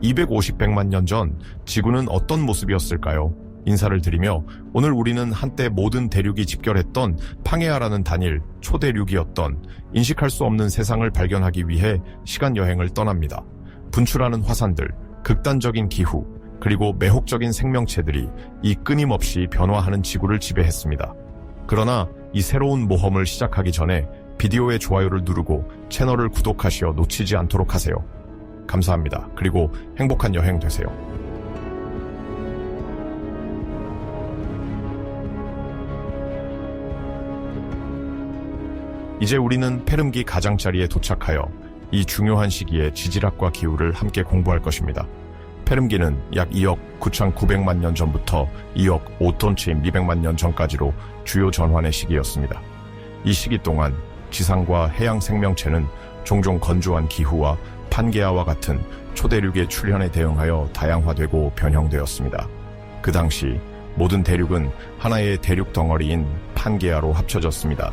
250백만 년 전 지구는 어떤 모습이었을까요? 인사를 드리며 오늘 우리는 한때 모든 대륙이 집결했던 팡에아라는 단일 초대륙이었던 인식할 수 없는 세상을 발견하기 위해 시간 여행을 떠납니다. 분출하는 화산들, 극단적인 기후, 그리고 매혹적인 생명체들이 이 끊임없이 변화하는 지구를 지배했습니다. 그러나 이 새로운 모험을 시작하기 전에 비디오의 좋아요를 누르고 채널을 구독하시어 놓치지 않도록 하세요. 감사합니다. 그리고 행복한 여행 되세요. 이제 우리는 페름기 가장자리에 도착하여 이 중요한 시기에 지질학과 기후를 함께 공부할 것입니다. 페름기는 약 2억 9,900만 년 전부터 2억 5,200만 년 전까지로 주요 전환의 시기였습니다. 이 시기 동안 지상과 해양 생명체는 종종 건조한 기후와 판게아와 같은 초대륙의 출현에 대응하여 다양화되고 변형되었습니다. 그 당시 모든 대륙은 하나의 대륙 덩어리인 판게아로 합쳐졌습니다.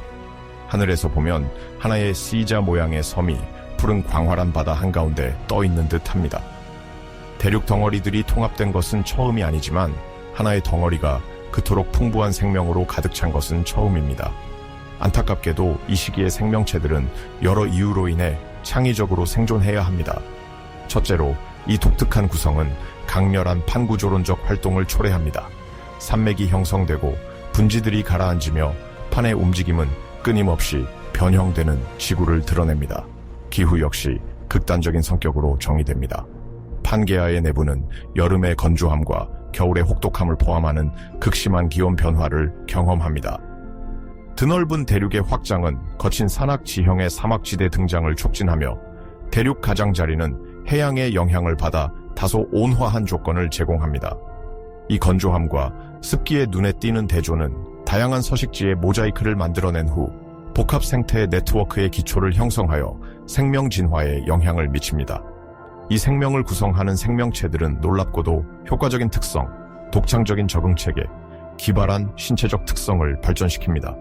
하늘에서 보면 하나의 C자 모양의 섬이 푸른 광활한 바다 한가운데 떠있는 듯 합니다. 대륙 덩어리들이 통합된 것은 처음이 아니지만 하나의 덩어리가 그토록 풍부한 생명으로 가득 찬 것은 처음입니다. 안타깝게도 이 시기의 생명체들은 여러 이유로 인해 창의적으로 생존해야 합니다. 첫째로 이 독특한 구성은 강렬한 판구조론적 활동을 초래합니다. 산맥이 형성되고 분지들이 가라앉으며 판의 움직임은 끊임없이 변형되는 지구를 드러냅니다. 기후 역시 극단적인 성격으로 정의됩니다. 판게아의 내부는 여름의 건조함과 겨울의 혹독함을 포함하는 극심한 기온 변화를 경험합니다. 드넓은 대륙의 확장은 거친 산악 지형의 사막지대 등장을 촉진하며 대륙 가장자리는 해양의 영향을 받아 다소 온화한 조건을 제공합니다. 이 건조함과 습기에 눈에 띄는 대조는 다양한 서식지에 모자이크를 만들어낸 후 복합 생태 네트워크의 기초를 형성하여 생명 진화에 영향을 미칩니다. 이 생명을 구성하는 생명체들은 놀랍고도 효과적인 특성, 독창적인 적응체계, 기발한 신체적 특성을 발전시킵니다.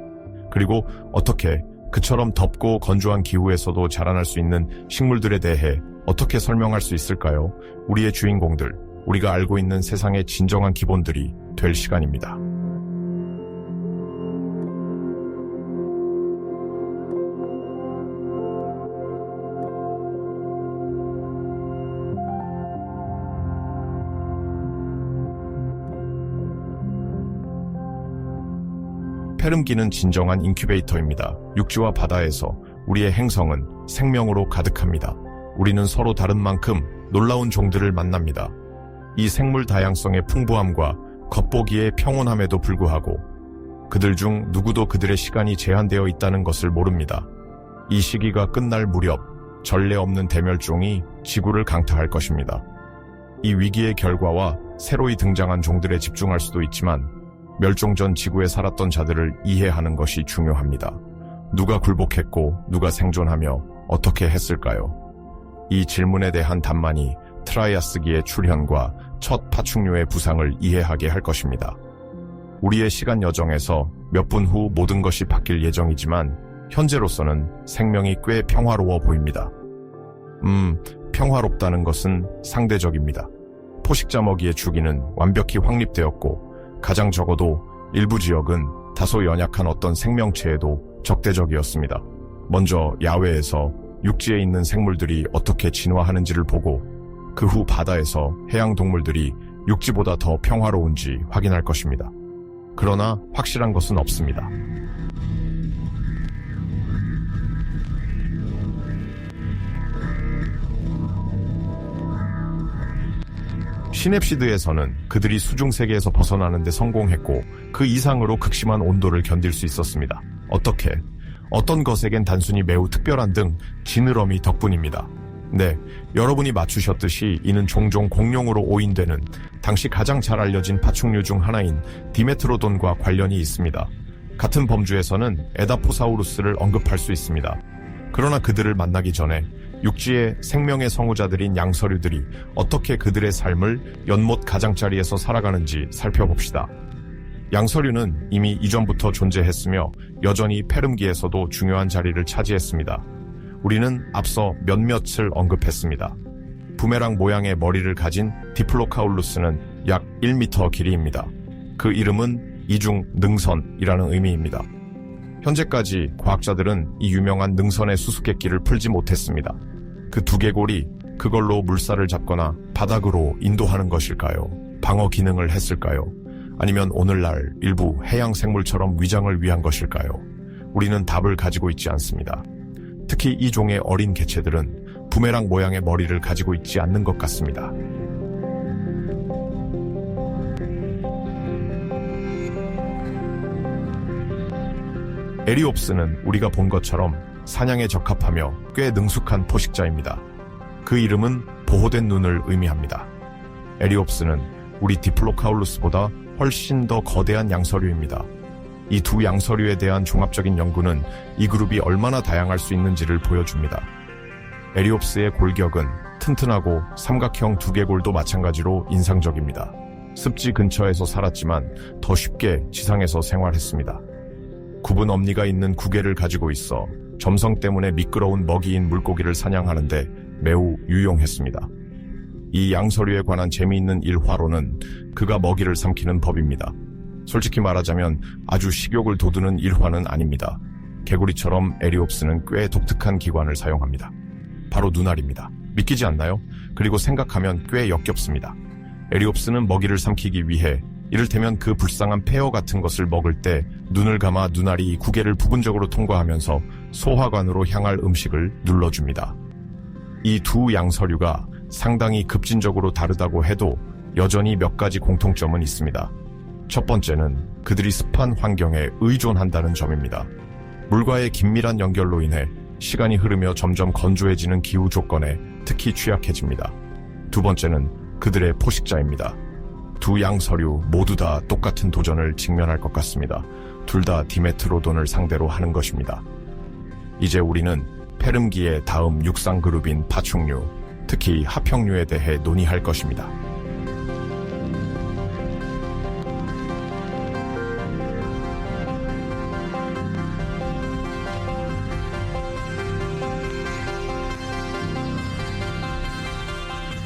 그리고 어떻게 그처럼 덥고 건조한 기후에서도 자라날 수 있는 식물들에 대해 어떻게 설명할 수 있을까요? 우리의 주인공들, 우리가 알고 있는 세상의 진정한 기본들이 될 시간입니다. 페름기는 진정한 인큐베이터입니다. 육지와 바다에서 우리의 행성은 생명으로 가득합니다. 우리는 서로 다른 만큼 놀라운 종들을 만납니다. 이 생물 다양성의 풍부함과 겉보기에 평온함에도 불구하고 그들 중 누구도 그들의 시간이 제한되어 있다는 것을 모릅니다. 이 시기가 끝날 무렵 전례 없는 대멸종이 지구를 강타할 것입니다. 이 위기의 결과와 새로이 등장한 종들에 집중할 수도 있지만 멸종 전 지구에 살았던 자들을 이해하는 것이 중요합니다. 누가 굴복했고 누가 생존하며 어떻게 했을까요? 이 질문에 대한 답만이 트라이아스기의 출현과 첫 파충류의 부상을 이해하게 할 것입니다. 우리의 시간 여정에서 몇 분 후 모든 것이 바뀔 예정이지만 현재로서는 생명이 꽤 평화로워 보입니다. 평화롭다는 것은 상대적입니다. 포식자 먹이의 주기는 완벽히 확립되었고 가장 적어도 일부 지역은 다소 연약한 어떤 생명체에도 적대적이었습니다. 먼저 야외에서 육지에 있는 생물들이 어떻게 진화하는지를 보고 그 후 바다에서 해양 동물들이 육지보다 더 평화로운지 확인할 것입니다. 그러나 확실한 것은 없습니다. 시냅시드에서는 그들이 수중세계에서 벗어나는 데 성공했고 그 이상으로 극심한 온도를 견딜 수 있었습니다. 어떻게? 어떤 것에겐 단순히 매우 특별한 등 지느러미 덕분입니다. 네, 여러분이 맞추셨듯이 이는 종종 공룡으로 오인되는 당시 가장 잘 알려진 파충류 중 하나인 디메트로돈과 관련이 있습니다. 같은 범주에서는 에다포사우루스를 언급할 수 있습니다. 그러나 그들을 만나기 전에 육지의 생명의 성우자들인 양서류들이 어떻게 그들의 삶을 연못 가장자리에서 살아가는지 살펴봅시다. 양서류는 이미 이전부터 존재했으며 여전히 페름기에서도 중요한 자리를 차지했습니다. 우리는 앞서 몇몇을 언급했습니다. 부메랑 모양의 머리를 가진 디플로카울루스는 약 1m 길이입니다. 그 이름은 이중 능선이라는 의미입니다. 현재까지 과학자들은 이 유명한 능선의 수수께끼를 풀지 못했습니다. 그 두개골이 그걸로 물살을 잡거나 바닥으로 인도하는 것일까요? 방어 기능을 했을까요? 아니면 오늘날 일부 해양 생물처럼 위장을 위한 것일까요? 우리는 답을 가지고 있지 않습니다. 특히 이 종의 어린 개체들은 부메랑 모양의 머리를 가지고 있지 않는 것 같습니다. 에리옵스는 우리가 본 것처럼 사냥에 적합하며 꽤 능숙한 포식자입니다. 그 이름은 보호된 눈을 의미합니다. 에리옵스는 우리 디플로카울루스보다 훨씬 더 거대한 양서류입니다. 이 두 양서류에 대한 종합적인 연구는 이 그룹이 얼마나 다양할 수 있는지를 보여줍니다. 에리옵스의 골격은 튼튼하고 삼각형 두개골도 마찬가지로 인상적입니다. 습지 근처에서 살았지만 더 쉽게 지상에서 생활했습니다. 굽은 엄니가 있는 구개를 가지고 있어 점성 때문에 미끄러운 먹이인 물고기를 사냥하는데 매우 유용했습니다. 이 양서류에 관한 재미있는 일화로는 그가 먹이를 삼키는 법입니다. 솔직히 말하자면 아주 식욕을 돋우는 일화는 아닙니다. 개구리처럼 에리옵스는 꽤 독특한 기관을 사용합니다. 바로 눈알입니다. 믿기지 않나요? 그리고 생각하면 꽤 역겹습니다. 에리옵스는 먹이를 삼키기 위해 이를테면 그 불쌍한 폐어 같은 것을 먹을 때 눈을 감아 눈알이 구개를 부분적으로 통과하면서 소화관으로 향할 음식을 눌러줍니다. 이 두 양서류가 상당히 급진적으로 다르다고 해도 여전히 몇 가지 공통점은 있습니다. 첫 번째는 그들이 습한 환경에 의존한다는 점입니다. 물과의 긴밀한 연결로 인해 시간이 흐르며 점점 건조해지는 기후 조건에 특히 취약해집니다. 두 번째는 그들의 포식자입니다. 두 양서류 모두 다 똑같은 도전을 직면할 것 같습니다. 둘 다 디메트로돈을 상대로 하는 것입니다. 이제 우리는 페름기의 다음 육상 그룹인 파충류, 특히 하평류에 대해 논의할 것입니다.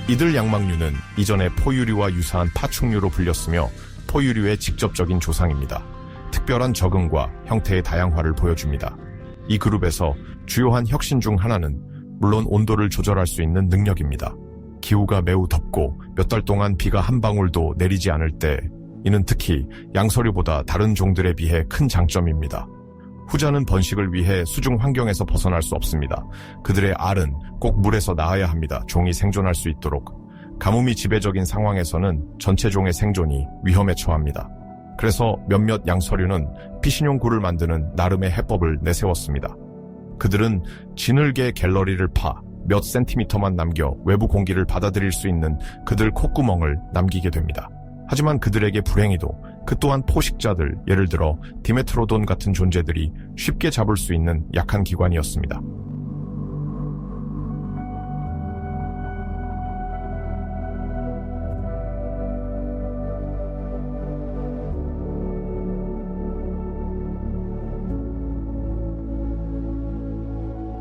이들 양막류는 이전에 포유류와 유사한 파충류로 불렸으며 포유류의 직접적인 조상입니다. 특별한 적응과 형태의 다양화를 보여줍니다. 이 그룹에서 주요한 혁신 중 하나는 물론 온도를 조절할 수 있는 능력입니다. 기후가 매우 덥고 몇 달 동안 비가 한 방울도 내리지 않을 때 이는 특히 양서류보다 다른 종들에 비해 큰 장점입니다. 후자는 번식을 위해 수중 환경에서 벗어날 수 없습니다. 그들의 알은 꼭 물에서 낳아야 합니다. 종이 생존할 수 있도록. 가뭄이 지배적인 상황에서는 전체 종의 생존이 위험에 처합니다. 그래서 몇몇 양서류는 피신용 굴을 만드는 나름의 해법을 내세웠습니다. 그들은 지늘개 갤러리를 파 몇 센티미터만 남겨 외부 공기를 받아들일 수 있는 그들 콧구멍을 남기게 됩니다. 하지만 그들에게 불행히도 그 또한 포식자들, 예를 들어 디메트로돈 같은 존재들이 쉽게 잡을 수 있는 약한 기관이었습니다.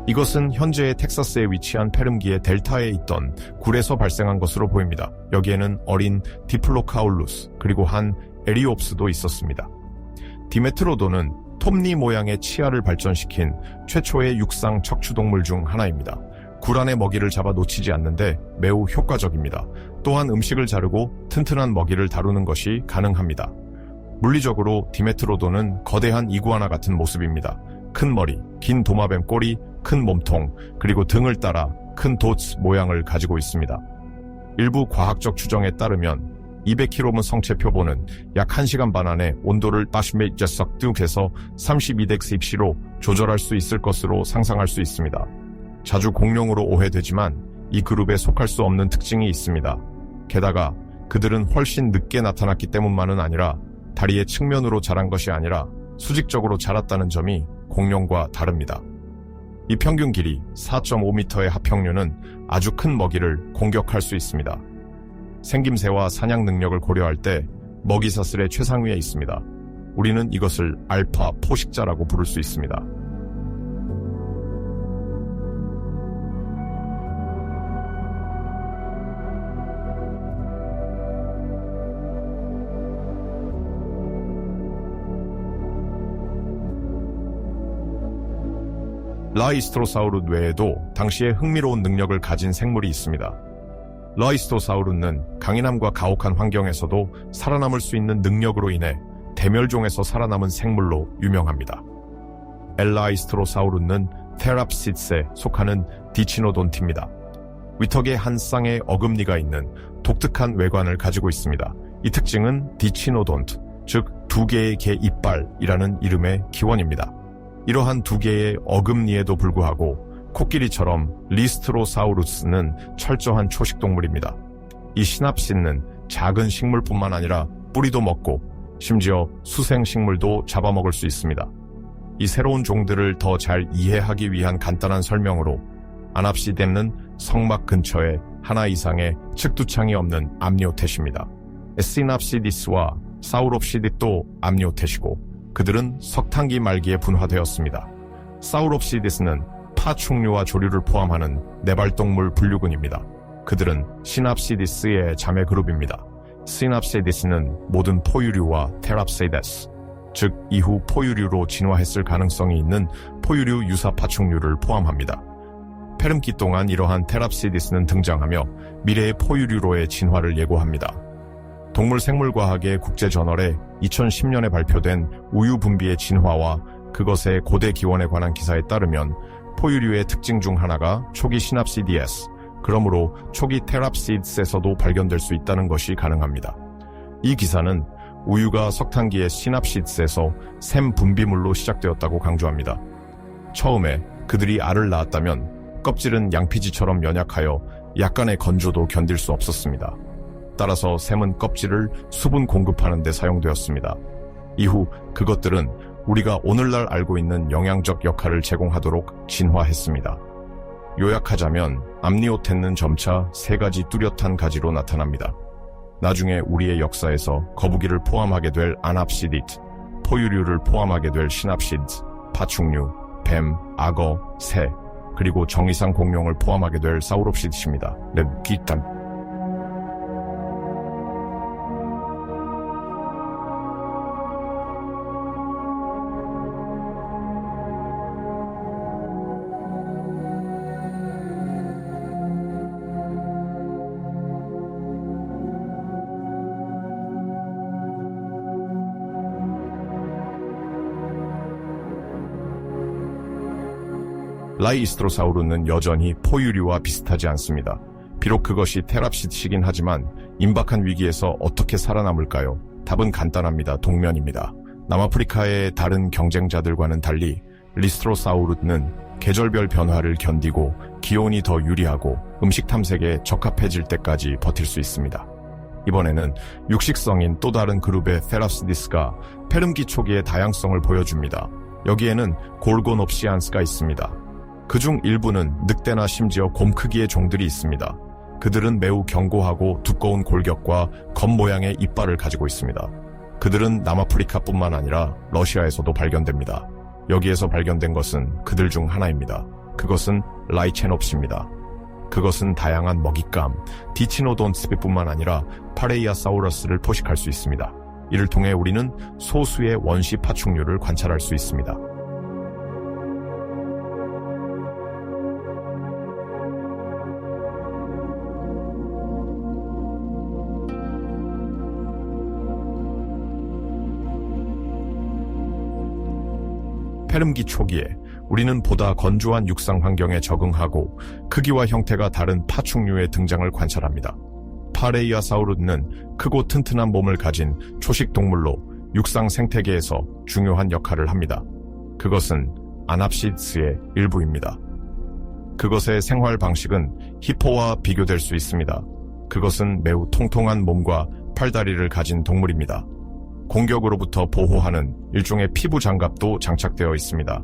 이것은 현재의 텍사스에 위치한 페름기의 델타에 있던 굴에서 발생한 것으로 보입니다. 여기에는 어린 디플로카울루스 그리고 한 에리옵스도 있었습니다. 디메트로돈은 톱니 모양의 치아를 발전시킨 최초의 육상 척추동물 중 하나입니다. 굴 안의 먹이를 잡아 놓치지 않는데 매우 효과적입니다. 또한 음식을 자르고 튼튼한 먹이를 다루는 것이 가능합니다. 물리적으로 디메트로돈은 거대한 이구아나 같은 모습입니다. 큰 머리, 긴 도마뱀 꼬리, 큰 몸통, 그리고 등을 따라 큰 도츠 모양을 가지고 있습니다. 일부 과학적 추정에 따르면 200kg 성체 표본은 약 1시간 반 안에 온도를 40°C에서 32°C로 조절할 수 있을 것으로 상상할 수 있습니다. 자주 공룡으로 오해되지만 이 그룹에 속할 수 없는 특징이 있습니다. 게다가 그들은 훨씬 늦게 나타났기 때문만은 아니라 다리의 측면으로 자란 것이 아니라 수직적으로 자랐다는 점이 공룡과 다릅니다. 이 평균 길이 4.5m의 하평류는 아주 큰 먹이를 공격할 수 있습니다. 생김새와 사냥 능력을 고려할 때 먹이 사슬의 최상위에 있습니다. 우리는 이것을 알파 포식자라고 부를 수 있습니다. 라이스토사우루스 외에도 당시에 흥미로운 능력을 가진 생물이 있습니다. 라이스토사우루스는 강인함과 가혹한 환경에서도 살아남을 수 있는 능력으로 인해 대멸종에서 살아남은 생물로 유명합니다. 엘라이스토사우루스는 테랍시드스에 속하는 디치노돈트입니다. 위턱에 한 쌍의 어금니가 있는 독특한 외관을 가지고 있습니다. 이 특징은 디치노돈트, 즉 두 개의 개 이빨이라는 이름의 기원입니다. 이러한 두 개의 어금니에도 불구하고 코끼리처럼 리스트로사우루스는 철저한 초식동물입니다. 이 시납시는 작은 식물뿐만 아니라 뿌리도 먹고 심지어 수생식물도 잡아먹을 수 있습니다. 이 새로운 종들을 더 잘 이해하기 위한 간단한 설명으로 아납시데는 성막 근처에 하나 이상의 측두창이 없는 암니오텟입니다. 시납시디스와 사우롭시디스도 암니오텟이고 그들은 석탄기 말기에 분화되었습니다. 사우롭시디스는 파충류와 조류를 포함하는 네발동물 분류군입니다. 그들은 시납시디스의 자매 그룹입니다. 시납시디스는 모든 포유류와 테랍시데스, 즉 이후 포유류로 진화했을 가능성이 있는 포유류 유사 파충류를 포함합니다. 페름기 동안 이러한 테랍시디스는 등장하며 미래의 포유류로의 진화를 예고합니다. 동물생물과학의 국제저널에 2010년에 발표된 우유 분비의 진화와 그것의 고대 기원에 관한 기사에 따르면 포유류의 특징 중 하나가 초기 시납시디스, 그러므로 초기 테랍시드스에서도 발견될 수 있다는 것이 가능합니다. 이 기사는 우유가 석탄기의 시납시드스에서 샘 분비물로 시작되었다고 강조합니다. 처음에 그들이 알을 낳았다면 껍질은 양피지처럼 연약하여 약간의 건조도 견딜 수 없었습니다. 따라서 샘은 껍질을 수분 공급하는 데 사용되었습니다. 이후 그것들은 우리가 오늘날 알고 있는 영양적 역할을 제공하도록 진화했습니다. 요약하자면 암니오텟는 점차 세 가지 뚜렷한 가지로 나타납니다. 나중에 우리의 역사에서 거북이를 포함하게 될 아납시디스, 포유류를 포함하게 될 시납시드스, 파충류, 뱀, 악어, 새, 그리고 정의상 공룡을 포함하게 될 사우롭시드스입니다. 기탄. 라이스토사우루스는 여전히 포유류와 비슷하지 않습니다. 비록 그것이 테랍시드시긴 하지만 임박한 위기에서 어떻게 살아남을까요? 답은 간단합니다. 동면입니다. 남아프리카의 다른 경쟁자들과는 달리 리스토사우루스는 계절별 변화를 견디고 기온이 더 유리하고 음식 탐색에 적합해질 때까지 버틸 수 있습니다. 이번에는 육식성인 또 다른 그룹의 테랍시디스가 페름기 초기의 다양성을 보여줍니다. 여기에는 골고놉시안스가 있습니다. 그중 일부는 늑대나 심지어 곰 크기의 종들이 있습니다. 그들은 매우 견고하고 두꺼운 골격과 겉모양의 이빨을 가지고 있습니다. 그들은 남아프리카뿐만 아니라 러시아에서도 발견됩니다. 여기에서 발견된 것은 그들 중 하나입니다. 그것은 라이체놉시입니다. 그것은 다양한 먹잇감, 디치노돈트뿐만 아니라 파레이아사우러스를 포식할 수 있습니다. 이를 통해 우리는 소수의 원시 파충류를 관찰할 수 있습니다. 페름기 초기에 우리는 보다 건조한 육상 환경에 적응하고 크기와 형태가 다른 파충류의 등장을 관찰합니다. 파레이아사우루스는 크고 튼튼한 몸을 가진 초식 동물로 육상 생태계에서 중요한 역할을 합니다. 그것은 아납시드스의 일부입니다. 그것의 생활 방식은 히포와 비교될 수 있습니다. 그것은 매우 통통한 몸과 팔다리를 가진 동물입니다. 공격으로부터 보호하는 일종의 피부 장갑도 장착되어 있습니다.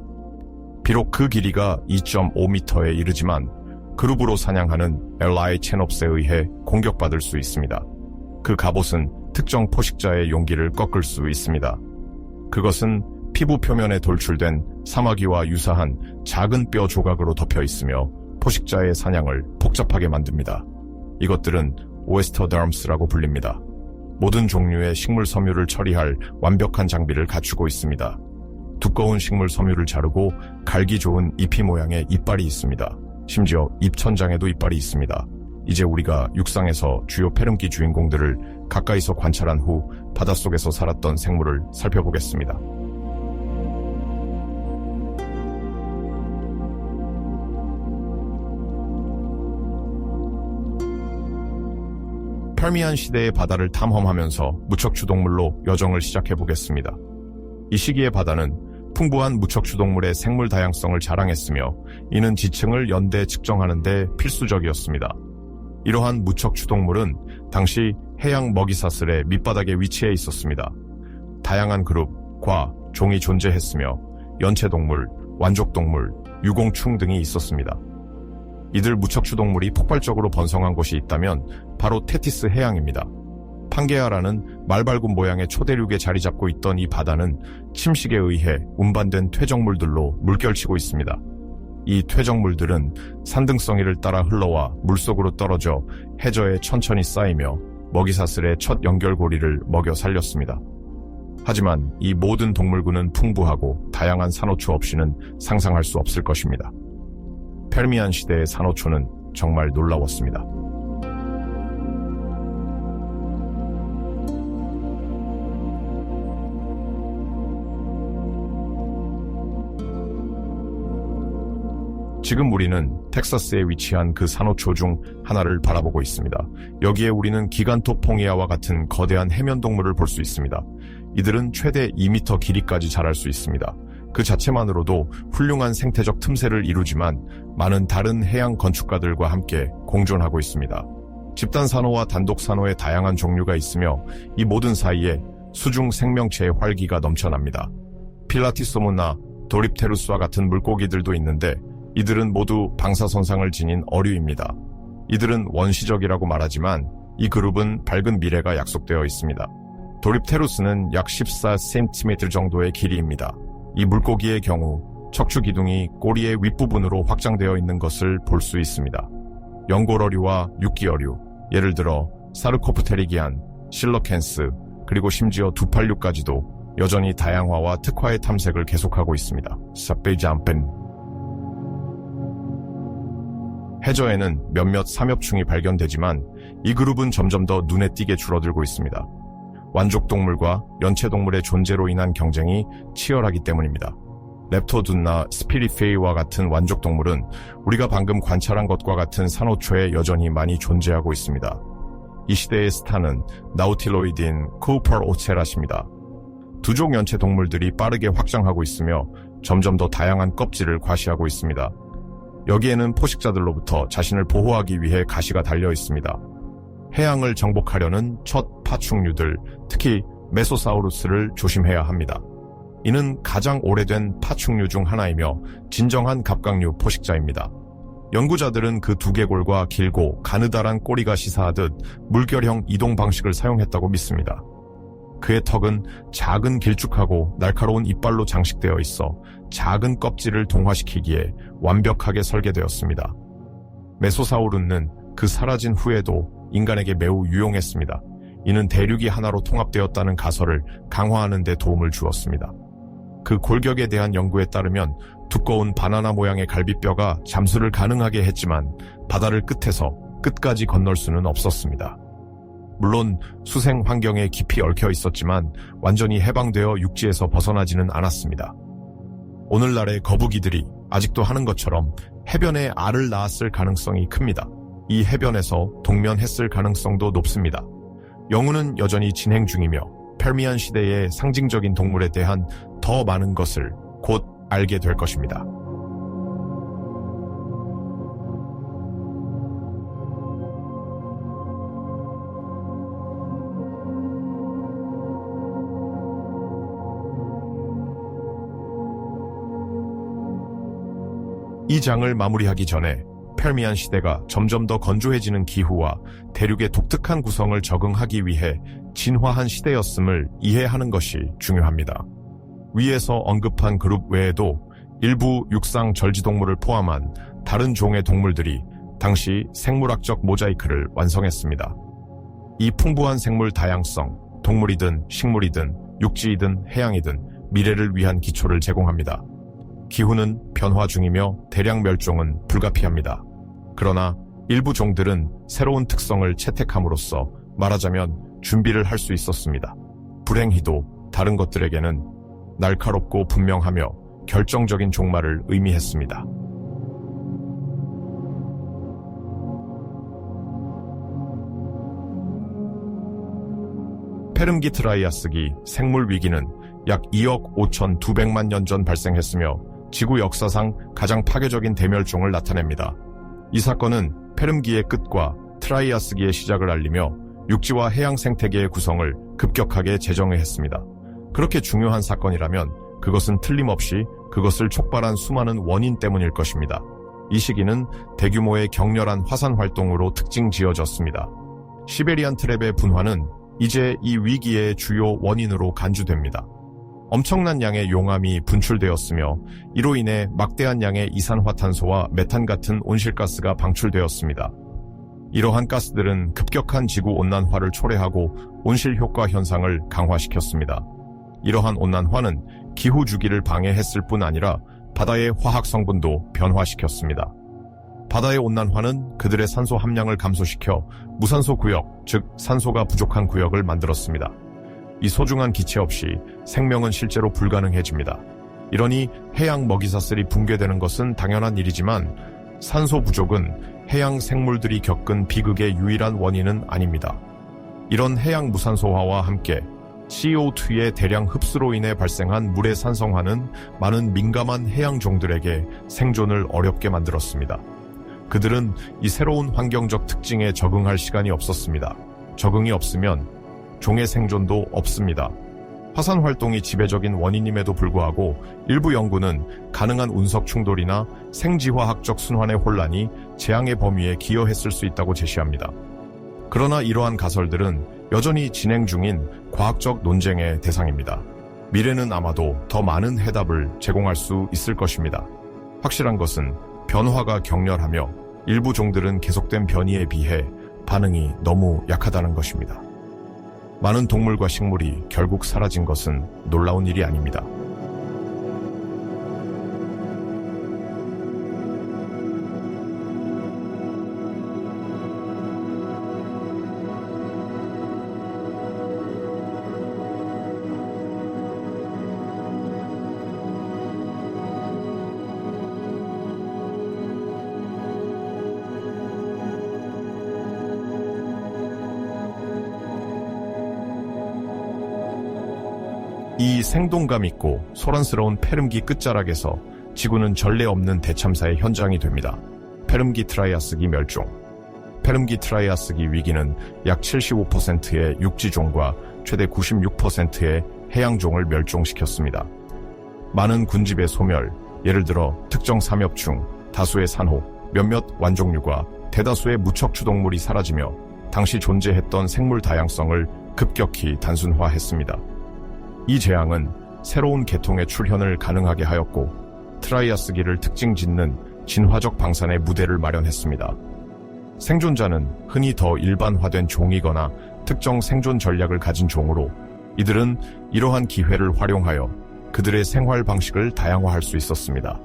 비록 그 길이가 2.5m에 이르지만 그룹으로 사냥하는 엘라이체놉스에 의해 공격받을 수 있습니다. 그 갑옷은 특정 포식자의 용기를 꺾을 수 있습니다. 그것은 피부 표면에 돌출된 사마귀와 유사한 작은 뼈 조각으로 덮여 있으며 포식자의 사냥을 복잡하게 만듭니다. 이것들은 오에스터더럼스라고 불립니다. 모든 종류의 식물 섬유를 처리할 완벽한 장비를 갖추고 있습니다. 두꺼운 식물 섬유를 자르고 갈기 좋은 잎이 모양의 이빨이 있습니다. 심지어 잎천장에도 이빨이 있습니다. 이제 우리가 육상에서 주요 페름기 주인공들을 가까이서 관찰한 후 바닷속에서 살았던 생물을 살펴보겠습니다. 페르미안 시대의 바다를 탐험하면서 무척추동물로 여정을 시작해보겠습니다. 이 시기의 바다는 풍부한 무척추동물의 생물 다양성을 자랑했으며 이는 지층을 연대 측정하는 데 필수적이었습니다. 이러한 무척추동물은 당시 해양 먹이사슬의 밑바닥에 위치해 있었습니다. 다양한 그룹, 과, 종이 존재했으며 연체동물, 완족동물, 유공충 등이 있었습니다. 이들 무척추동물이 폭발적으로 번성한 곳이 있다면 바로 테티스 해양입니다. 판게아라는 말발굽 모양의 초대륙에 자리 잡고 있던 이 바다는 침식에 의해 운반된 퇴적물들로 물결치고 있습니다. 이 퇴적물들은 산등성이를 따라 흘러와 물속으로 떨어져 해저에 천천히 쌓이며 먹이사슬의 첫 연결고리를 먹여 살렸습니다. 하지만 이 모든 동물군은 풍부하고 다양한 산호초 없이는 상상할 수 없을 것입니다. 페르미안 시대의 산호초는 정말 놀라웠습니다. 지금 우리는 텍사스에 위치한 그 산호초 중 하나를 바라보고 있습니다. 여기에 우리는 기간토퐁이아와 같은 거대한 해면동물을 볼 수 있습니다. 이들은 최대 2m 길이까지 자랄 수 있습니다. 그 자체만으로도 훌륭한 생태적 틈새를 이루지만 많은 다른 해양 건축가들과 함께 공존하고 있습니다. 집단산호와 단독산호의 다양한 종류가 있으며 이 모든 사이에 수중 생명체의 활기가 넘쳐납니다. 필라티소무나 도립테루스와 같은 물고기들도 있는데 이들은 모두 방사선상을 지닌 어류입니다. 이들은 원시적이라고 말하지만 이 그룹은 밝은 미래가 약속되어 있습니다. 도립테루스는 약 14cm 정도의 길이입니다. 이 물고기의 경우 척추 기둥이 꼬리의 윗부분으로 확장되어 있는 것을 볼 수 있습니다. 연골어류와 육기어류, 예를 들어 사르코프테리기안, 실러캔스, 그리고 심지어 두팔류까지도 여전히 다양화와 특화의 탐색을 계속하고 있습니다. 사페이잠펜 해저에는 몇몇 삼엽충이 발견되지만 이 그룹은 점점 더 눈에 띄게 줄어들고 있습니다. 완족동물과 연체동물의 존재로 인한 경쟁이 치열하기 때문입니다. 렙토둔나 스피리페이와 같은 완족동물은 우리가 방금 관찰한 것과 같은 산호초에 여전히 많이 존재하고 있습니다. 이 시대의 스타는 나우틸로이드인 쿠퍼오체라십니다. 두족 연체 동물들이 빠르게 확장하고 있으며 점점 더 다양한 껍질을 과시하고 있습니다. 여기에는 포식자들로부터 자신을 보호하기 위해 가시가 달려 있습니다. 해양을 정복하려는 첫 파충류들, 특히 메소사우루스를 조심해야 합니다. 이는 가장 오래된 파충류 중 하나이며 진정한 갑각류 포식자입니다. 연구자들은 그 두개골과 길고 가느다란 꼬리가 시사하듯 물결형 이동 방식을 사용했다고 믿습니다. 그의 턱은 작은 길쭉하고 날카로운 이빨로 장식되어 있어 작은 껍질을 동화시키기에 완벽하게 설계되었습니다. 메소사우루는 그 사라진 후에도 인간에게 매우 유용했습니다. 이는 대륙이 하나로 통합되었다는 가설을 강화하는 데 도움을 주었습니다. 그 골격에 대한 연구에 따르면 두꺼운 바나나 모양의 갈비뼈가 잠수를 가능하게 했지만 바다를 끝에서 끝까지 건널 수는 없었습니다. 물론 수생 환경에 깊이 얽혀 있었지만 완전히 해방되어 육지에서 벗어나지는 않았습니다. 오늘날의 거북이들이 아직도 하는 것처럼 해변에 알을 낳았을 가능성이 큽니다. 이 해변에서 동면했을 가능성도 높습니다. 연구는 여전히 진행 중이며 페르미안 시대의 상징적인 동물에 대한 더 많은 것을 곧 알게 될 것입니다. 이 장을 마무리하기 전에 페르미안 시대가 점점 더 건조해지는 기후와 대륙의 독특한 구성을 적응하기 위해 진화한 시대였음을 이해하는 것이 중요합니다. 위에서 언급한 그룹 외에도 일부 육상 절지동물을 포함한 다른 종의 동물들이 당시 생물학적 모자이크를 완성했습니다. 이 풍부한 생물 다양성, 동물이든 식물이든 육지이든 해양이든 미래를 위한 기초를 제공합니다. 기후는 변화 중이며 대량 멸종은 불가피합니다. 그러나 일부 종들은 새로운 특성을 채택함으로써 말하자면 준비를 할 수 있었습니다. 불행히도 다른 것들에게는 날카롭고 분명하며 결정적인 종말을 의미했습니다. 페름기 트라이아스기 생물 위기는 약 2억 5,200만 년 전 발생했으며 지구 역사상 가장 파괴적인 대멸종을 나타냅니다. 이 사건은 페름기의 끝과 트라이아스기의 시작을 알리며 육지와 해양 생태계의 구성을 급격하게 재정의했습니다. 그렇게 중요한 사건이라면 그것은 틀림없이 그것을 촉발한 수많은 원인 때문일 것입니다. 이 시기는 대규모의 격렬한 화산 활동으로 특징 지어졌습니다. 시베리안 트랩의 분화는 이제 이 위기의 주요 원인으로 간주됩니다. 엄청난 양의 용암이 분출되었으며 이로 인해 막대한 양의 이산화탄소와 메탄 같은 온실가스가 방출되었습니다. 이러한 가스들은 급격한 지구온난화를 초래하고 온실효과 현상을 강화시켰습니다. 이러한 온난화는 기후주기를 방해했을 뿐 아니라 바다의 화학 성분도 변화시켰습니다. 바다의 온난화는 그들의 산소 함량을 감소시켜 무산소 구역, 즉 산소가 부족한 구역을 만들었습니다. 이 소중한 기체 없이 생명은 실제로 불가능해집니다. 이러니 해양 먹이사슬이 붕괴되는 것은 당연한 일이지만 산소 부족은 해양 생물들이 겪은 비극의 유일한 원인은 아닙니다. 이런 해양 무산소화와 함께 CO2의 대량 흡수로 인해 발생한 물의 산성화는 많은 민감한 해양 종들에게 생존을 어렵게 만들었습니다. 그들은 이 새로운 환경적 특징에 적응할 시간이 없었습니다. 적응이 없으면 종의 생존도 없습니다. 화산 활동이 지배적인 원인임에도 불구하고 일부 연구는 가능한 운석 충돌이나 생지화학적 순환의 혼란이 재앙의 범위에 기여했을 수 있다고 제시합니다. 그러나 이러한 가설들은 여전히 진행 중인 과학적 논쟁의 대상입니다. 미래는 아마도 더 많은 해답을 제공할 수 있을 것입니다. 확실한 것은 변화가 격렬하며 일부 종들은 계속된 변이에 비해 반응이 너무 약하다는 것입니다. 많은 동물과 식물이 결국 사라진 것은 놀라운 일이 아닙니다. 이 생동감 있고 소란스러운 페름기 끝자락에서 지구는 전례 없는 대참사의 현장이 됩니다. 페름기 트라이아스기 멸종. 페름기 트라이아스기 위기는 약 75%의 육지종과 최대 96%의 해양종을 멸종시켰습니다. 많은 군집의 소멸, 예를 들어 특정 삼엽충, 다수의 산호, 몇몇 완종류가 대다수의 무척추동물이 사라지며 당시 존재했던 생물 다양성을 급격히 단순화했습니다. 이 재앙은 새로운 계통의 출현을 가능하게 하였고 트라이아스기를 특징 짓는 진화적 방산의 무대를 마련했습니다. 생존자는 흔히 더 일반화된 종이거나 특정 생존 전략을 가진 종으로 이들은 이러한 기회를 활용하여 그들의 생활 방식을 다양화할 수 있었습니다.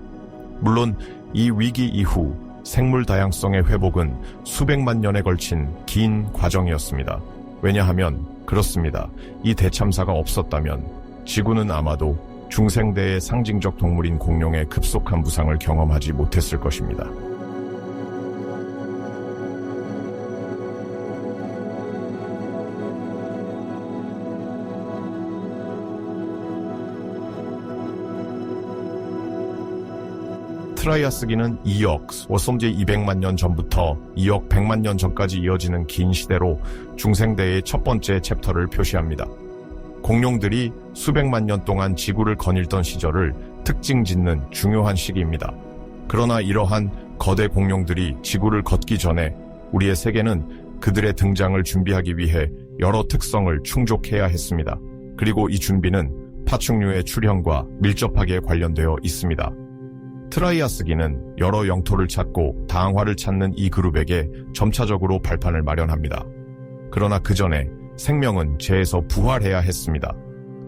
물론 이 위기 이후 생물 다양성의 회복은 수백만 년에 걸친 긴 과정이었습니다. 왜냐하면 그렇습니다. 이 대참사가 없었다면 지구는 아마도 중생대의 상징적 동물인 공룡의 급속한 무상을 경험하지 못했을 것입니다. 트라이아스기는 2억, 워썸제 200만 년 전부터 2억 100만 년 전까지 이어지는 긴 시대로 중생대의 첫 번째 챕터를 표시합니다. 공룡들이 수백만 년 동안 지구를 거닐던 시절을 특징 짓는 중요한 시기입니다. 그러나 이러한 거대 공룡들이 지구를 걷기 전에 우리의 세계는 그들의 등장을 준비하기 위해 여러 특성을 충족해야 했습니다. 그리고 이 준비는 파충류의 출현과 밀접하게 관련되어 있습니다. 트라이아스기는 여러 영토를 찾고 다항화를 찾는 이 그룹에게 점차적으로 발판을 마련합니다. 그러나 그 전에 생명은 재에서 부활해야 했습니다.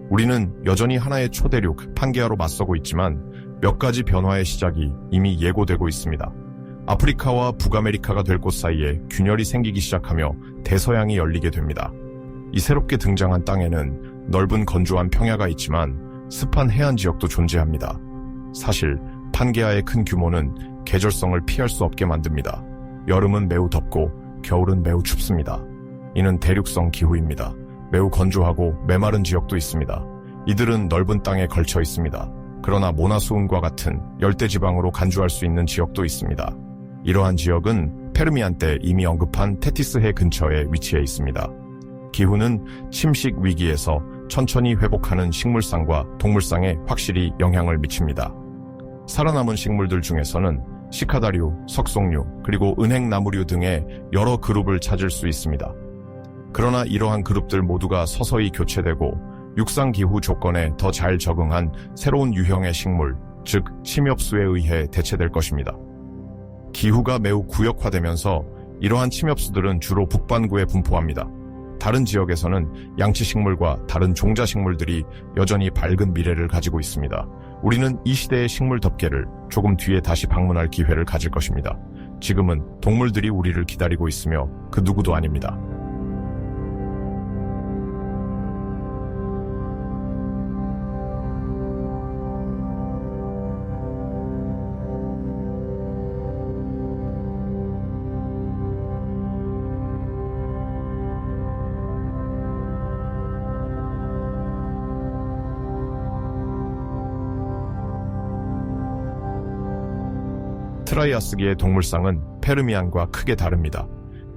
우리는 여전히 하나의 초대륙 판게아로 맞서고 있지만 몇 가지 변화의 시작이 이미 예고되고 있습니다. 아프리카와 북아메리카가 될 곳 사이에 균열이 생기기 시작하며 대서양이 열리게 됩니다. 이 새롭게 등장한 땅에는 넓은 건조한 평야가 있지만 습한 해안 지역도 존재합니다. 사실 판게아의 큰 규모는 계절성을 피할 수 없게 만듭니다. 여름은 매우 덥고 겨울은 매우 춥습니다. 이는 대륙성 기후입니다. 매우 건조하고 메마른 지역도 있습니다. 이들은 넓은 땅에 걸쳐 있습니다. 그러나 모나수운과 같은 열대지방으로 간주할 수 있는 지역도 있습니다. 이러한 지역은 페르미안 때 이미 언급한 테티스해 근처에 위치해 있습니다. 기후는 침식 위기에서 천천히 회복하는 식물상과 동물상에 확실히 영향을 미칩니다. 살아남은 식물들 중에서는 시카다류, 석송류, 그리고 은행나무류 등의 여러 그룹을 찾을 수 있습니다. 그러나 이러한 그룹들 모두가 서서히 교체되고 육상기후 조건에 더 잘 적응한 새로운 유형의 식물, 즉 침엽수에 의해 대체될 것입니다. 기후가 매우 구역화되면서 이러한 침엽수들은 주로 북반구에 분포합니다. 다른 지역에서는 양치식물과 다른 종자식물들이 여전히 밝은 미래를 가지고 있습니다. 우리는 이 시대의 식물 덮개를 조금 뒤에 다시 방문할 기회를 가질 것입니다. 지금은 동물들이 우리를 기다리고 있으며 그 누구도 아닙니다. 트라이아스기의 동물상은 페르미안과 크게 다릅니다.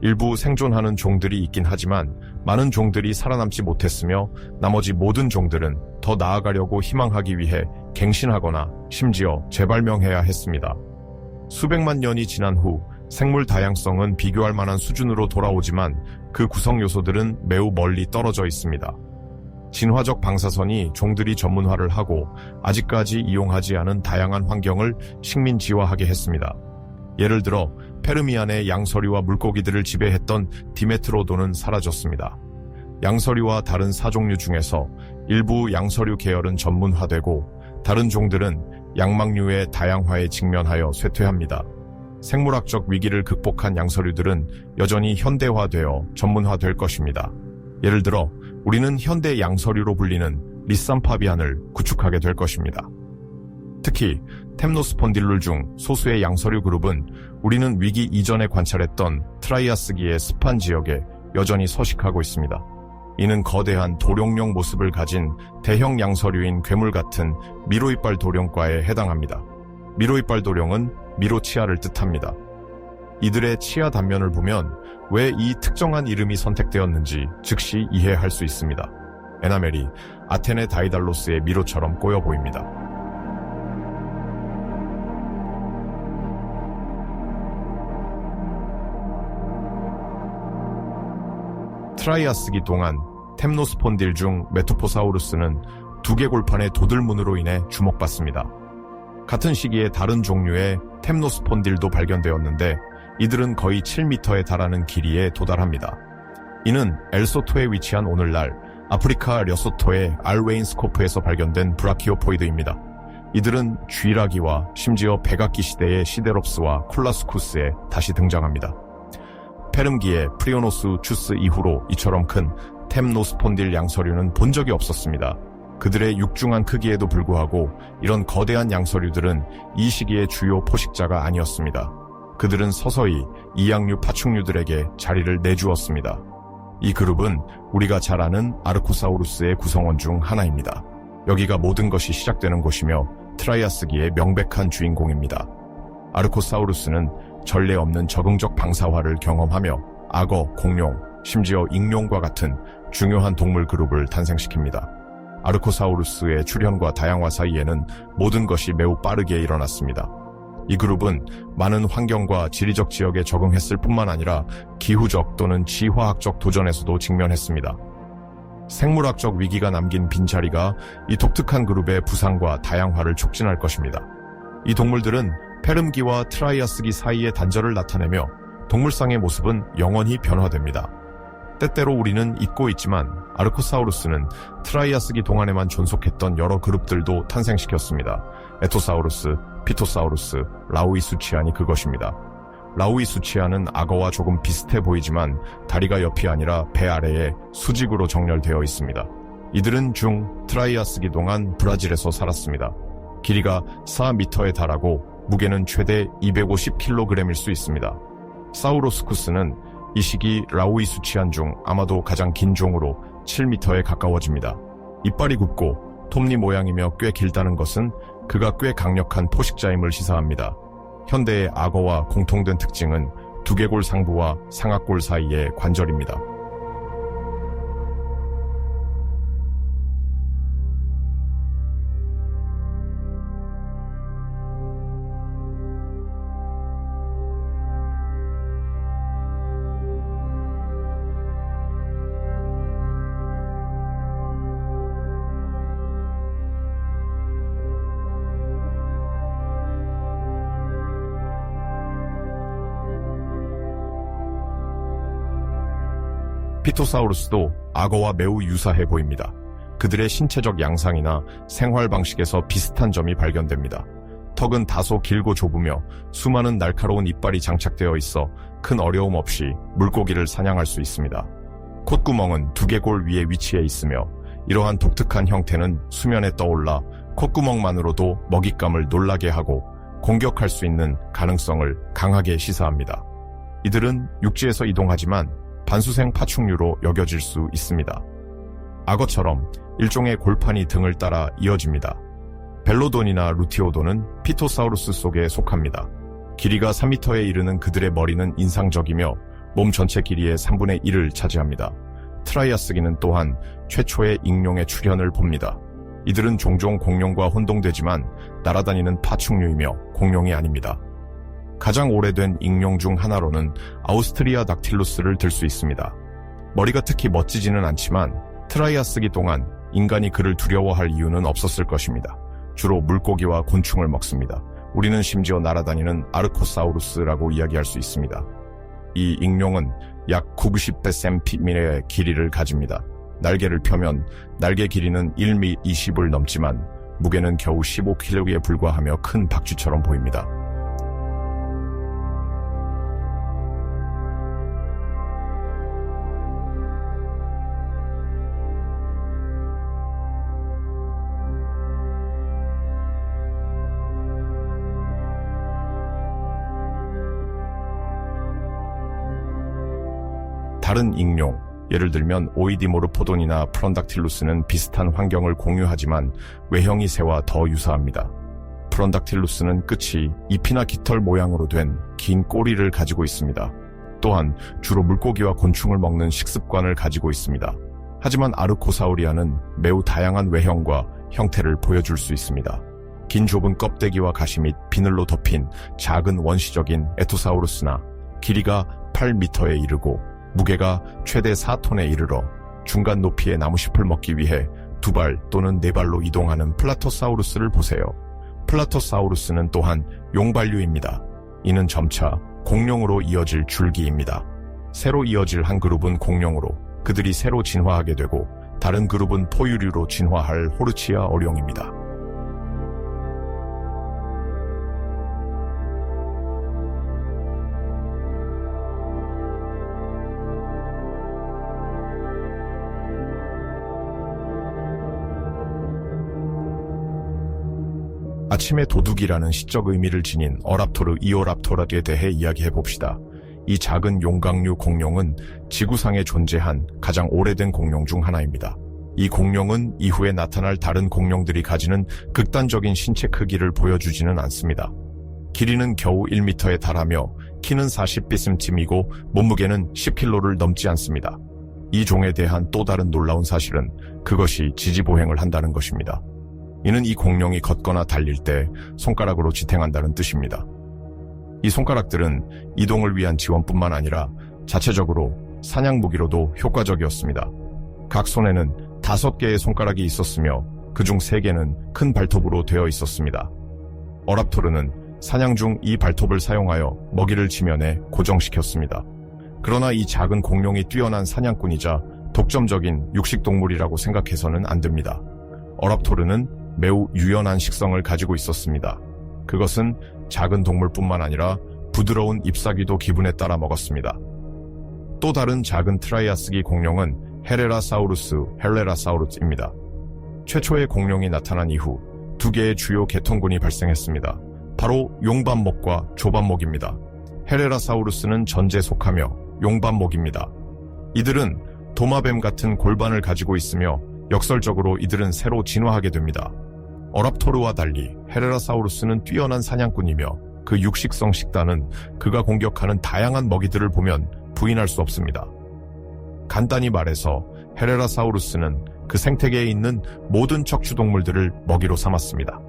일부 생존하는 종들이 있긴 하지만 많은 종들이 살아남지 못했으며 나머지 모든 종들은 더 나아가려고 희망하기 위해 갱신하거나 심지어 재발명해야 했습니다. 수백만 년이 지난 후 생물 다양성은 비교할 만한 수준으로 돌아오지만 그 구성 요소들은 매우 멀리 떨어져 있습니다. 진화적 방사선이 종들이 전문화를 하고 아직까지 이용하지 않은 다양한 환경을 식민지화하게 했습니다. 예를 들어 페르미안의 양서류와 물고기들을 지배했던 디메트로도는 사라졌습니다. 양서류와 다른 사종류 중에서 일부 양서류 계열은 전문화되고 다른 종들은 양막류의 다양화에 직면하여 쇠퇴합니다. 생물학적 위기를 극복한 양서류들은 여전히 현대화되어 전문화될 것입니다. 예를 들어 우리는 현대 양서류로 불리는 리삼파비안을 구축하게 될 것입니다. 특히 템노스폰딜룰 중 소수의 양서류 그룹은 우리는 위기 이전에 관찰했던 트라이아스기의 습한 지역에 여전히 서식하고 있습니다. 이는 거대한 도룡령 모습을 가진 대형 양서류인 괴물 같은 미로이빨 도룡과에 해당합니다. 미로이빨 도룡은 미로치아를 뜻합니다. 이들의 치아 단면을 보면 왜 이 특정한 이름이 선택되었는지 즉시 이해할 수 있습니다. 에나멜이 아테네 다이달로스의 미로처럼 꼬여 보입니다. 트라이아스기 동안 템노스폰딜 중 메토포사우루스는 두개골판의 도들문으로 인해 주목받습니다. 같은 시기에 다른 종류의 템노스폰딜도 발견되었는데 이들은 거의 7m에 달하는 길이에 도달합니다. 이는 엘소토에 위치한 오늘날 아프리카 려소토의 알웨인스코프에서 발견된 브라키오포이드입니다. 이들은 쥐라기와 심지어 백악기 시대의 시데롭스와 콜라스쿠스에 다시 등장합니다. 페름기의 프리오노스 추스 이후로 이처럼 큰 템노스폰딜 양서류는 본 적이 없었습니다. 그들의 육중한 크기에도 불구하고 이런 거대한 양서류들은 이 시기의 주요 포식자가 아니었습니다. 그들은 서서히 이양류 파충류들에게 자리를 내주었습니다. 이 그룹은 우리가 잘 아는 아르코사우루스의 구성원 중 하나입니다. 여기가 모든 것이 시작되는 곳이며 트라이아스기의 명백한 주인공입니다. 아르코사우루스는 전례 없는 적응적 방사화를 경험하며 악어, 공룡, 심지어 익룡과 같은 중요한 동물 그룹을 탄생시킵니다. 아르코사우루스의 출현과 다양화 사이에는 모든 것이 매우 빠르게 일어났습니다. 이 그룹은 많은 환경과 지리적 지역에 적응했을 뿐만 아니라 기후적 또는 지화학적 도전에서도 직면했습니다. 생물학적 위기가 남긴 빈자리가 이 독특한 그룹의 부상과 다양화를 촉진할 것입니다. 이 동물들은 페름기와 트라이아스기 사이의 단절을 나타내며 동물상의 모습은 영원히 변화됩니다. 때때로 우리는 잊고 있지만 아르코사우루스는 트라이아스기 동안에만 존속했던 여러 그룹들도 탄생시켰습니다. 에토사우루스, 피토사우루스, 라우이수치안이 그것입니다. 라우이수치안은 악어와 조금 비슷해 보이지만 다리가 옆이 아니라 배 아래에 수직으로 정렬되어 있습니다. 이들은 중 트라이아스기 동안 브라질에서 살았습니다. 길이가 4m에 달하고 무게는 최대 250kg일 수 있습니다. 사우로스쿠스는 이 시기 라우이수치안 중 아마도 가장 긴 종으로 7m에 가까워집니다. 이빨이 굽고 톱니 모양이며 꽤 길다는 것은 그가 꽤 강력한 포식자임을 시사합니다. 현대의 악어와 공통된 특징은 두개골 상부와 상악골 사이의 관절입니다. 피토사우루스도 악어와 매우 유사해 보입니다. 그들의 신체적 양상이나 생활 방식에서 비슷한 점이 발견됩니다. 턱은 다소 길고 좁으며 수많은 날카로운 이빨이 장착되어 있어 큰 어려움 없이 물고기를 사냥할 수 있습니다. 콧구멍은 두개골 위에 위치해 있으며 이러한 독특한 형태는 수면에 떠올라 콧구멍만으로도 먹잇감을 놀라게 하고 공격할 수 있는 가능성을 강하게 시사합니다. 이들은 육지에서 이동하지만 반수생 파충류로 여겨질 수 있습니다. 악어처럼 일종의 골판이 등을 따라 이어집니다. 벨로돈이나 루티오돈은 피토사우루스 속에 속합니다. 길이가 3m에 이르는 그들의 머리는 인상적이며 몸 전체 기리의 3분의 1을 차지합니다. 트라이아스기는 또한 최초의 익룡의 출현을 봅니다. 이들은 종종 공룡과 혼동되지만 날아다니는 파충류이며 공룡이 아닙니다. 가장 오래된 익룡 중 하나로는 아우스트리아 닥틸루스를 들 수 있습니다. 머리가 특히 멋지지는 않지만 트라이아스기 동안 인간이 그를 두려워할 이유는 없었을 것입니다. 주로 물고기와 곤충을 먹습니다. 우리는 심지어 날아다니는 아르코사우루스라고 이야기할 수 있습니다. 이 익룡은 약 90cm의 길이를 가집니다. 날개를 펴면 날개 길이는 1m 20을 넘지만 무게는 겨우 15kg에 불과하며 큰 박쥐처럼 보입니다. 다른 익룡, 예를 들면 오이디모르포돈이나 프론닥틸루스는 비슷한 환경을 공유하지만 외형이 새와 더 유사합니다. 프론닥틸루스는 끝이 잎이나 깃털 모양으로 된 긴 꼬리를 가지고 있습니다. 또한 주로 물고기와 곤충을 먹는 식습관을 가지고 있습니다. 하지만 아르코사우리아는 매우 다양한 외형과 형태를 보여줄 수 있습니다. 긴 좁은 껍데기와 가시 및 비늘로 덮인 작은 원시적인 에토사우루스나 길이가 8m에 이르고 무게가 최대 4톤에 이르러 중간 높이의 나무잎을 먹기 위해 2발 또는 4발로 이동하는 플라토사우루스를 보세요. 플라토사우루스는 또한 용발류입니다. 이는 점차 공룡으로 이어질 줄기입니다. 새로 이어질 한 그룹은 공룡으로 그들이 새로 진화하게 되고 다른 그룹은 포유류로 진화할 호르치아 어룡입니다. 아침의 도둑이라는 시적 의미를 지닌 어랍토르 이오랍토락에 대해 이야기해봅시다. 이 작은 용각류 공룡은 지구상에 존재한 가장 오래된 공룡 중 하나입니다. 이 공룡은 이후에 나타날 다른 공룡들이 가지는 극단적인 신체 크기를 보여주지는 않습니다. 길이는 겨우 1m에 달하며 키는 40cm이고 몸무게는 10kg를 넘지 않습니다. 이 종에 대한 또 다른 놀라운 사실은 그것이 지지보행을 한다는 것입니다. 이는 이 공룡이 걷거나 달릴 때 손가락으로 지탱한다는 뜻입니다. 이 손가락들은 이동을 위한 지원뿐만 아니라 자체적으로 사냥 무기로도 효과적이었습니다. 각 손에는 5개의 손가락이 있었으며 그중 3개는 큰 발톱으로 되어 있었습니다. 어랍토르는 사냥 중 이 발톱을 사용하여 먹이를 지면에 고정시켰습니다. 그러나 이 작은 공룡이 뛰어난 사냥꾼이자 독점적인 육식동물이라고 생각해서는 안 됩니다. 어랍토르는 매우 유연한 식성을 가지고 있었습니다. 그것은 작은 동물뿐만 아니라 부드러운 잎사귀도 기분에 따라 먹었습니다. 또 다른 작은 트라이아스기 공룡은 헬레라사우루스입니다. 최초의 공룡이 나타난 이후 두 개의 주요 계통군이 발생했습니다. 바로 용반목과 조반목입니다. 헬레라사우루스는 전제에 속하며 용반목입니다. 이들은 도마뱀 같은 골반을 가지고 있으며 역설적으로 이들은 새로 진화하게 됩니다. 어랍토르와 달리 헬레라사우루스는 뛰어난 사냥꾼이며 그 육식성 식단은 그가 공격하는 다양한 먹이들을 보면 부인할 수 없습니다. 간단히 말해서 헬레라사우루스는 그 생태계에 있는 모든 척추동물들을 먹이로 삼았습니다.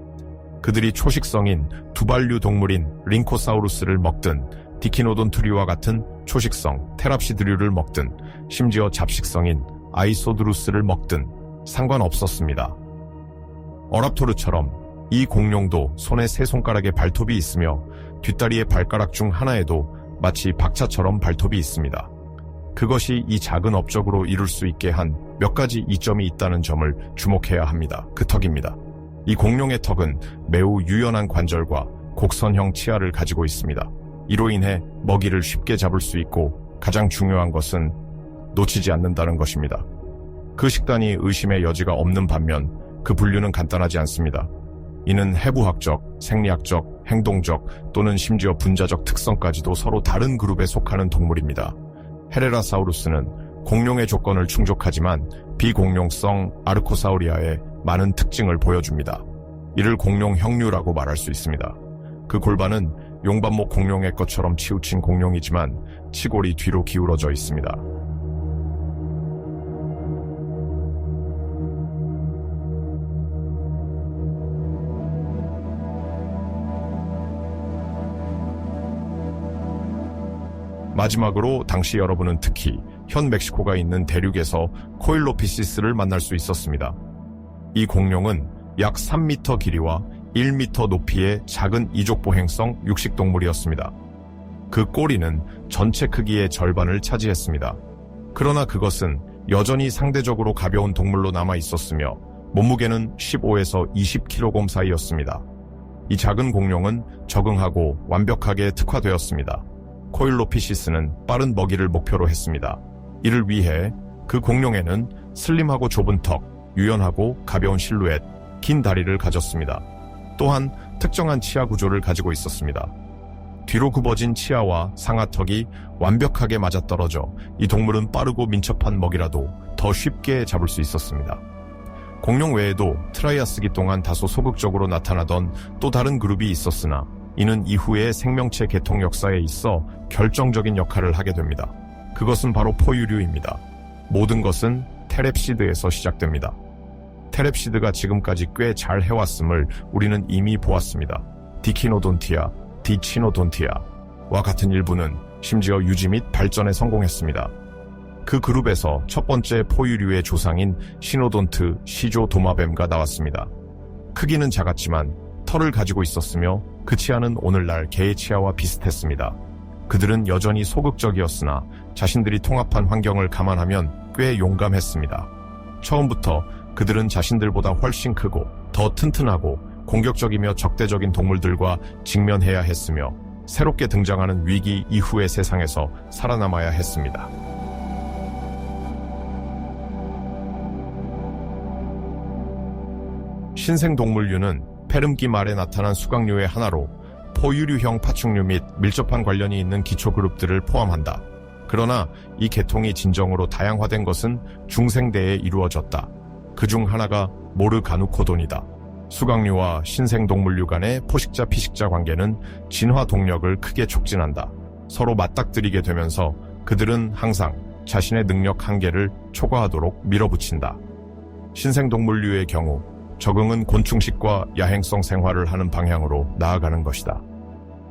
그들이 초식성인 두발류 동물인 링코사우루스를 먹든 디키노돈트리와 같은 초식성 테랍시드류를 먹든 심지어 잡식성인 아이소드루스를 먹든 상관없었습니다. 어랍토르처럼 이 공룡도 손에 세 손가락의 발톱이 있으며 뒷다리의 발가락 중 하나에도 마치 박차처럼 발톱이 있습니다. 그것이 이 작은 업적으로 이룰 수 있게 한 몇 가지 이점이 있다는 점을 주목해야 합니다. 그 턱입니다. 이 공룡의 턱은 매우 유연한 관절과 곡선형 치아를 가지고 있습니다. 이로 인해 먹이를 쉽게 잡을 수 있고 가장 중요한 것은 놓치지 않는다는 것입니다. 그 식단이 의심의 여지가 없는 반면 그 분류는 간단하지 않습니다. 이는 해부학적, 생리학적, 행동적 또는 심지어 분자적 특성까지도 서로 다른 그룹에 속하는 동물입니다. 헬레라사우루스는 공룡의 조건을 충족하지만 비공룡성 아르코사우리아의 많은 특징을 보여줍니다. 이를 공룡 형류라고 말할 수 있습니다. 그 골반은 용반목 공룡의 것처럼 치우친 공룡이지만 치골이 뒤로 기울어져 있습니다. 마지막으로 당시 여러분은 특히 현 멕시코가 있는 대륙에서 코일로피시스를 만날 수 있었습니다. 이 공룡은 약 3m 길이와 1m 높이의 작은 이족보행성 육식동물이었습니다. 그 꼬리는 전체 크기의 절반을 차지했습니다. 그러나 그것은 여전히 상대적으로 가벼운 동물로 남아 있었으며 몸무게는 15에서 20kg 사이였습니다. 이 작은 공룡은 적응하고 완벽하게 특화되었습니다. 코일로피시스는 빠른 먹이를 목표로 했습니다. 이를 위해 그 공룡에는 슬림하고 좁은 턱, 유연하고 가벼운 실루엣, 긴 다리를 가졌습니다. 또한 특정한 치아 구조를 가지고 있었습니다. 뒤로 굽어진 치아와 상하턱이 완벽하게 맞아떨어져 이 동물은 빠르고 민첩한 먹이라도 더 쉽게 잡을 수 있었습니다. 공룡 외에도 트라이아스기 동안 다소 소극적으로 나타나던 또 다른 그룹이 있었으나 이는 이후의 생명체 개통 역사에 있어 결정적인 역할을 하게 됩니다. 그것은 바로 포유류입니다. 모든 것은 테랩시드에서 시작됩니다. 테랩시드가 지금까지 꽤 잘 해왔음을 우리는 이미 보았습니다. 디키노돈티아, 디치노돈티아와 같은 일부는 심지어 유지 및 발전에 성공했습니다. 그 그룹에서 첫 번째 포유류의 조상인 시노돈트 시조 도마뱀가 나왔습니다. 크기는 작았지만 털을 가지고 있었으며 그 치아는 오늘날 개의 치아와 비슷했습니다. 그들은 여전히 소극적이었으나 자신들이 통합한 환경을 감안하면 꽤 용감했습니다. 처음부터 그들은 자신들보다 훨씬 크고 더 튼튼하고 공격적이며 적대적인 동물들과 직면해야 했으며 새롭게 등장하는 위기 이후의 세상에서 살아남아야 했습니다. 신생동물류는 페름기 말에 나타난 수강류의 하나로 포유류형 파충류 및 밀접한 관련이 있는 기초그룹들을 포함한다. 그러나 이 계통이 진정으로 다양화된 것은 중생대에 이루어졌다. 그중 하나가 모르가누코돈이다. 수강류와 신생동물류 간의 포식자 피식자 관계는 진화 동력을 크게 촉진한다. 서로 맞닥뜨리게 되면서 그들은 항상 자신의 능력 한계를 초과하도록 밀어붙인다. 신생동물류의 경우 적응은 곤충식과 야행성 생활을 하는 방향으로 나아가는 것이다.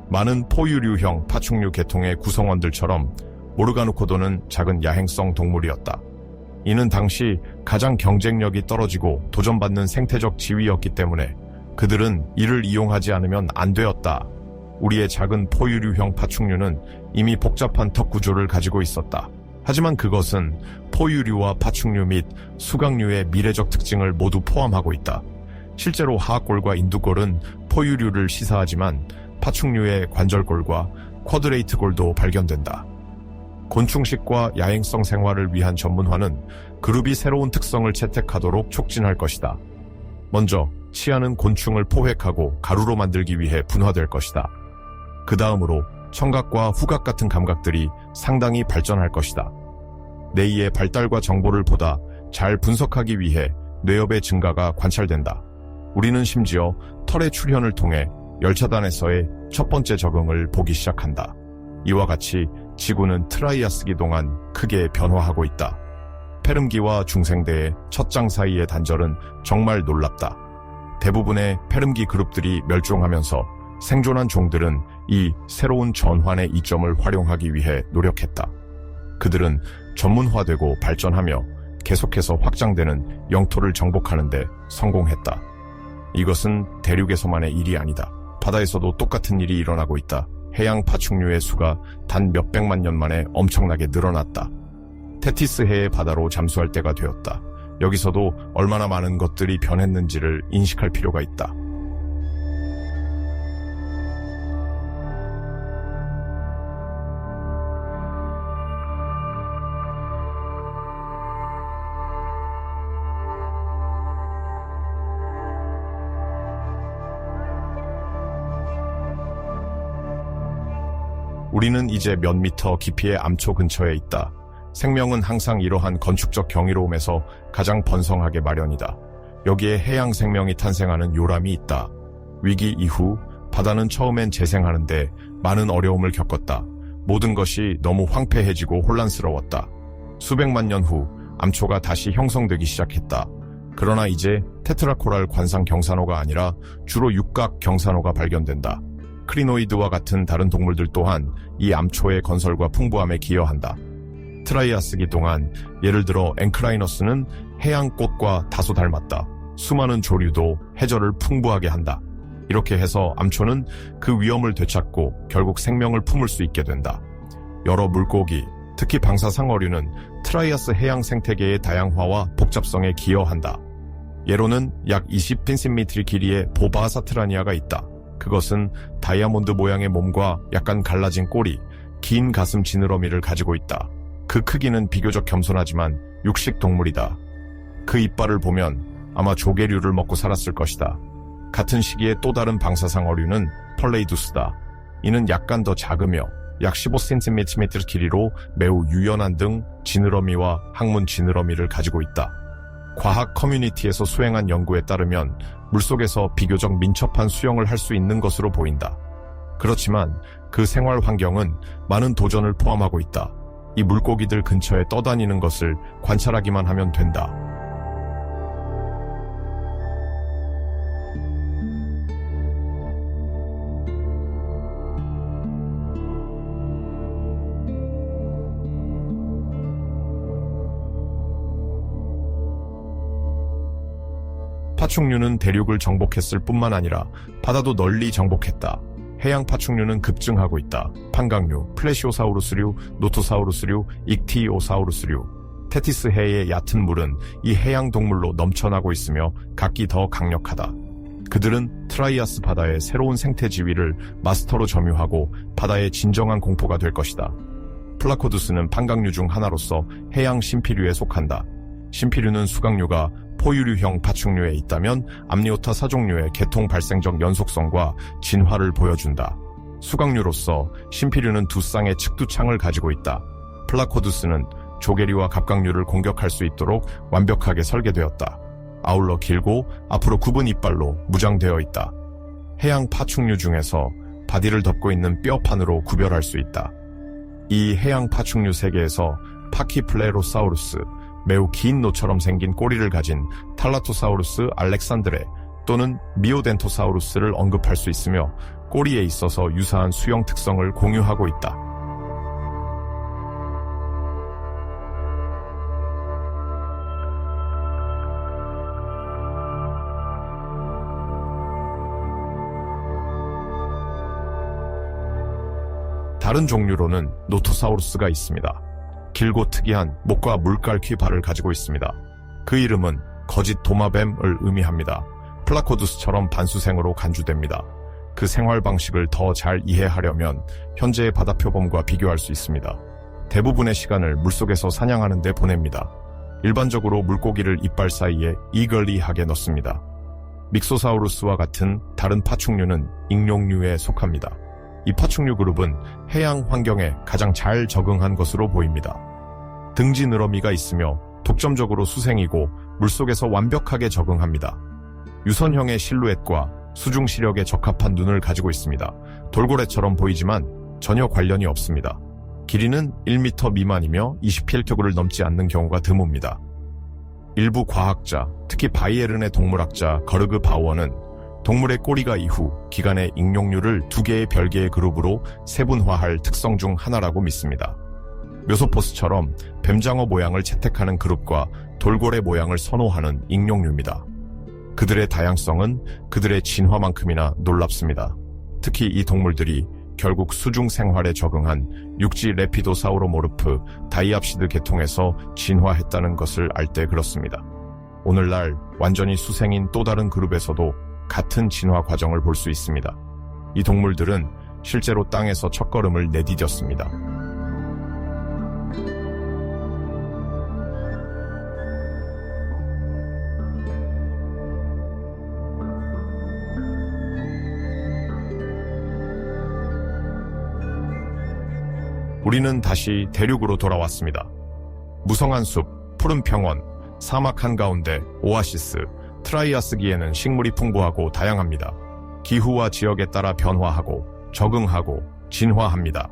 많은 포유류형 파충류 계통의 구성원들처럼 모르가누코돈은 작은 야행성 동물이었다. 이는 당시 가장 경쟁력이 떨어지고 도전받는 생태적 지위였기 때문에 그들은 이를 이용하지 않으면 안 되었다. 우리의 작은 포유류형 파충류는 이미 복잡한 턱 구조를 가지고 있었다. 하지만 그것은 포유류와 파충류 및 수강류의 미래적 특징을 모두 포함하고 있다. 실제로 하악골과 인두골은 포유류를 시사하지만 파충류의 관절골과 쿼드레이트골도 발견된다. 곤충식과 야행성 생활을 위한 전문화는 그룹이 새로운 특성을 채택하도록 촉진할 것이다. 먼저 치아는 곤충을 포획하고 가루로 만들기 위해 분화될 것이다. 그 다음으로 청각과 후각 같은 감각들이 상당히 발전할 것이다. 뇌의 발달과 정보를 보다 잘 분석하기 위해 뇌엽의 증가가 관찰된다. 우리는 심지어 털의 출현을 통해 열차단에서의 첫 번째 적응을 보기 시작한다. 이와 같이 지구는 트라이아스기 동안 크게 변화하고 있다. 페름기와 중생대의 첫 장 사이의 단절은 정말 놀랍다. 대부분의 페름기 그룹들이 멸종하면서 생존한 종들은 이 새로운 전환의 이점을 활용하기 위해 노력했다. 그들은 전문화되고 발전하며 계속해서 확장되는 영토를 정복하는 데 성공했다. 이것은 대륙에서만의 일이 아니다. 바다에서도 똑같은 일이 일어나고 있다. 해양 파충류의 수가 단 몇백만 년 만에 엄청나게 늘어났다. 테티스해의 바다로 잠수할 때가 되었다. 여기서도 얼마나 많은 것들이 변했는지를 인식할 필요가 있다. 우리는 이제 몇 미터 깊이의 암초 근처에 있다. 생명은 항상 이러한 건축적 경이로움에서 가장 번성하게 마련이다. 여기에 해양 생명이 탄생하는 요람이 있다. 위기 이후 바다는 처음엔 재생하는데 많은 어려움을 겪었다. 모든 것이 너무 황폐해지고 혼란스러웠다. 수백만 년 후 암초가 다시 형성되기 시작했다. 그러나 이제 테트라코랄 관상 경산호가 아니라 주로 육각 경산호가 발견된다. 크리노이드와 같은 다른 동물들 또한 이 암초의 건설과 풍부함에 기여한다. 트라이아스기 동안 예를 들어 앵크라이너스는 해양꽃과 다소 닮았다. 수많은 조류도 해저를 풍부하게 한다. 이렇게 해서 암초는 그 위험을 되찾고 결국 생명을 품을 수 있게 된다. 여러 물고기, 특히 방사상어류는 트라이아스 해양 생태계의 다양화와 복잡성에 기여한다. 예로는 약 20cm 길이의 보바사트라니아가 있다. 그것은 다이아몬드 모양의 몸과 약간 갈라진 꼬리, 긴 가슴 지느러미를 가지고 있다. 그 크기는 비교적 겸손하지만 육식 동물이다. 그 이빨을 보면 아마 조개류를 먹고 살았을 것이다. 같은 시기에 또 다른 방사상어류는 펄레이두스다. 이는 약간 더 작으며 약 15cm 길이로 매우 유연한 등 지느러미와 항문 지느러미를 가지고 있다. 과학 커뮤니티에서 수행한 연구에 따르면 물속에서 비교적 민첩한 수영을 할 수 있는 것으로 보인다. 그렇지만 그 생활 환경은 많은 도전을 포함하고 있다. 이 물고기들 근처에 떠다니는 것을 관찰하기만 하면 된다. 파충류는 대륙을 정복했을 뿐만 아니라 바다도 널리 정복했다. 해양 파충류는 급증하고 있다. 판각류, 플래시오사우루스류, 노토사우루스류, 익티오사우루스류. 테티스해의 얕은 물은 이 해양 동물로 넘쳐나고 있으며 각기 더 강력하다. 그들은 트라이아스 바다의 새로운 생태 지위를 마스터로 점유하고 바다의 진정한 공포가 될 것이다. 플라코두스는 판각류 중 하나로서 해양 심피류에 속한다. 심피류는 수각류가 포유류형 파충류에 있다면 암니오타 사종류의 개통 발생적 연속성과 진화를 보여준다. 수각류로서 심피류는 두 쌍의 측두창을 가지고 있다. 플라코두스는 조개류와 갑각류를 공격할 수 있도록 완벽하게 설계되었다. 아울러 길고 앞으로 굽은 이빨로 무장되어 있다. 해양 파충류 중에서 바디를 덮고 있는 뼈판으로 구별할 수 있다. 이 해양 파충류 세계에서 파키플레로사우루스, 매우 긴 노처럼 생긴 꼬리를 가진 탈라토사우루스 알렉산드레 또는 미오덴토사우루스를 언급할 수 있으며 꼬리에 있어서 유사한 수영 특성을 공유하고 있다. 다른 종류로는 노토사우루스가 있습니다. 길고 특이한 목과 물갈퀴 발을 가지고 있습니다. 그 이름은 거짓 도마뱀을 의미합니다. 플라코두스처럼 반수생으로 간주됩니다. 그 생활 방식을 더 잘 이해하려면 현재의 바다표범과 비교할 수 있습니다. 대부분의 시간을 물속에서 사냥하는 데 보냅니다. 일반적으로 물고기를 이빨 사이에 이글리하게 넣습니다. 믹소사우루스와 같은 다른 파충류는 익룡류에 속합니다. 이 파충류 그룹은 해양 환경에 가장 잘 적응한 것으로 보입니다. 등지 느러미가 있으며 독점적으로 수생이고 물속에서 완벽하게 적응합니다. 유선형의 실루엣과 수중 시력에 적합한 눈을 가지고 있습니다. 돌고래처럼 보이지만 전혀 관련이 없습니다. 길이는 1m 미만이며 20kg를 넘지 않는 경우가 드뭅니다. 일부 과학자, 특히 바이에른의 동물학자 거르그 바우어는 동물의 꼬리가 이후 기간의 익룡류를 두 개의 별개의 그룹으로 세분화할 특성 중 하나라고 믿습니다. 묘소포스처럼 뱀장어 모양을 채택하는 그룹과 돌고래 모양을 선호하는 익룡류입니다. 그들의 다양성은 그들의 진화만큼이나 놀랍습니다. 특히 이 동물들이 결국 수중 생활에 적응한 육지 레피도사우로모르프 다이압시드 계통에서 진화했다는 것을 알 때 그렇습니다. 오늘날 완전히 수생인 또 다른 그룹에서도 같은 진화 과정을 볼 수 있습니다. 이 동물들은 실제로 땅에서 첫걸음을 내디뎠습니다. 우리는 다시 대륙으로 돌아왔습니다. 무성한 숲, 푸른 평원, 사막 한가운데 오아시스, 트라이아스기에는 식물이 풍부하고 다양합니다. 기후와 지역에 따라 변화하고 적응하고 진화합니다.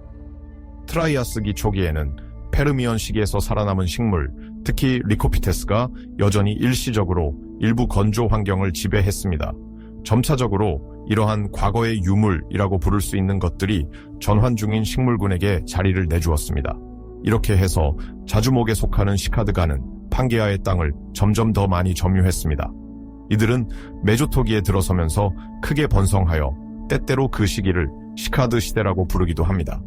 트라이아스기 초기에는 페르미온 시기에서 살아남은 식물, 특히 리코피테스가 여전히 일시적으로 일부 건조 환경을 지배했습니다. 점차적으로 이러한 과거의 유물이라고 부를 수 있는 것들이 전환 중인 식물군에게 자리를 내주었습니다. 이렇게 해서 자주목에 속하는 시카드가는 판게아의 땅을 점점 더 많이 점유했습니다. 이들은 메조토기에 들어서면서 크게 번성하여 때때로 그 시기를 시카드 시대라고 부르기도 합니다.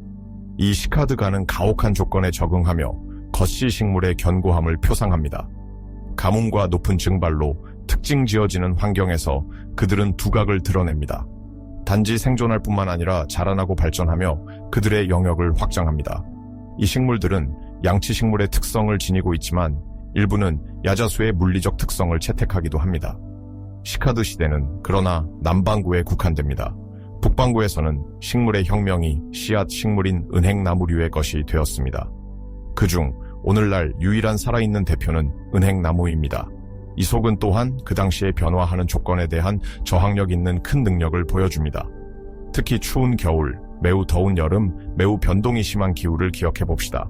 이 시카드가는 가혹한 조건에 적응하며 겉시 식물의 견고함을 표상합니다. 가뭄과 높은 증발로 특징 지어지는 환경에서 그들은 두각을 드러냅니다. 단지 생존할 뿐만 아니라 자라나고 발전하며 그들의 영역을 확장합니다. 이 식물들은 양치식물의 특성을 지니고 있지만 일부는 야자수의 물리적 특성을 채택하기도 합니다. 시카드 시대는 그러나 남반구에 국한됩니다. 북반구에서는 식물의 혁명이 씨앗 식물인 은행나무류의 것이 되었습니다. 그중 오늘날 유일한 살아있는 대표는 은행나무입니다. 이 속은 또한 그 당시에 변화하는 조건에 대한 저항력 있는 큰 능력을 보여줍니다. 특히 추운 겨울, 매우 더운 여름, 매우 변동이 심한 기후를 기억해 봅시다.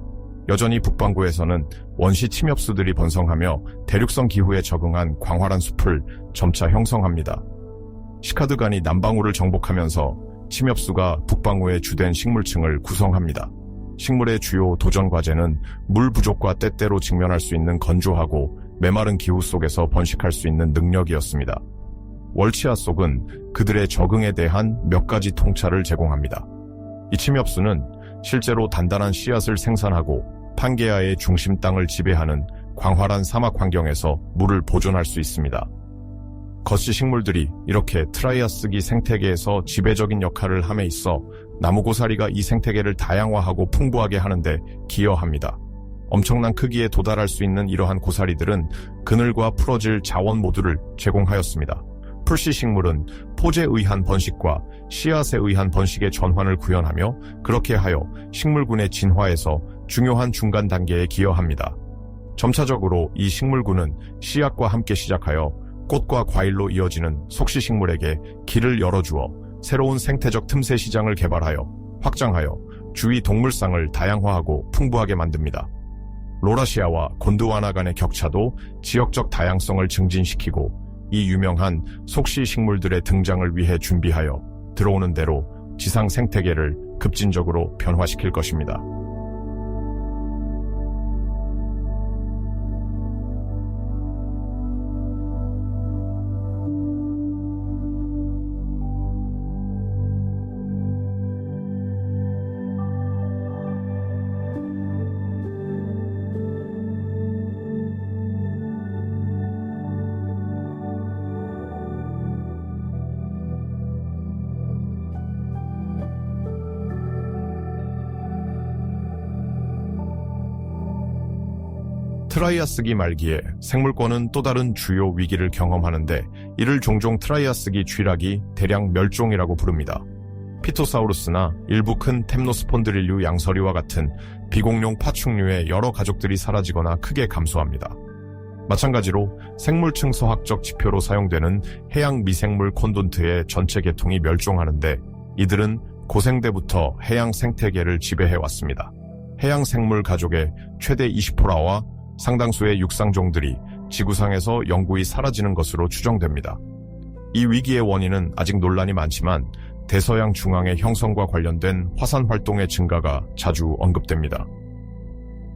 여전히 북반구에서는 원시 침엽수들이 번성하며 대륙성 기후에 적응한 광활한 숲을 점차 형성합니다. 시카드간이 남반구를 정복하면서 침엽수가 북반구의 주된 식물층을 구성합니다. 식물의 주요 도전 과제는 물 부족과 때때로 직면할 수 있는 건조하고 메마른 기후 속에서 번식할 수 있는 능력이었습니다. 월치아 속은 그들의 적응에 대한 몇 가지 통찰을 제공합니다. 이 침엽수는 실제로 단단한 씨앗을 생산하고 판게아의 중심 땅을 지배하는 광활한 사막 환경에서 물을 보존할 수 있습니다. 겉시 식물들이 이렇게 트라이아스기 생태계에서 지배적인 역할을 함에 있어 나무고사리가 이 생태계를 다양화하고 풍부하게 하는데 기여합니다. 엄청난 크기에 도달할 수 있는 이러한 고사리들은 그늘과 풀어질 자원 모두를 제공하였습니다. 풀씨 식물은 포제에 의한 번식과 씨앗에 의한 번식의 전환을 구현하며 그렇게 하여 식물군의 진화에서 중요한 중간 단계에 기여합니다. 점차적으로 이 식물군은 씨앗과 함께 시작하여 꽃과 과일로 이어지는 속씨 식물에게 길을 열어주어 새로운 생태적 틈새 시장을 개발하여 확장하여 주위 동물상을 다양화하고 풍부하게 만듭니다. 로라시아와 곤드와나 간의 격차도 지역적 다양성을 증진시키고 이 유명한 속씨 식물들의 등장을 위해 준비하여 들어오는 대로 지상 생태계를 급진적으로 변화시킬 것입니다. 트라이아스기 말기에 생물권은 또 다른 주요 위기를 경험하는데 이를 종종 트라이아스기 쥐락이 대량 멸종이라고 부릅니다. 피토사우루스나 일부 큰 템노스폰드릴류 양서리와 같은 비공룡 파충류의 여러 가족들이 사라지거나 크게 감소합니다. 마찬가지로 생물층 서학적 지표로 사용되는 해양 미생물 콘돈트의 전체 계통이 멸종하는데 이들은 고생대부터 해양 생태계를 지배해왔습니다. 해양 생물 가족의 최대 20%와 상당수의 육상종들이 지구상에서 영구히 사라지는 것으로 추정됩니다. 이 위기의 원인은 아직 논란이 많지만 대서양 중앙의 형성과 관련된 화산 활동의 증가가 자주 언급됩니다.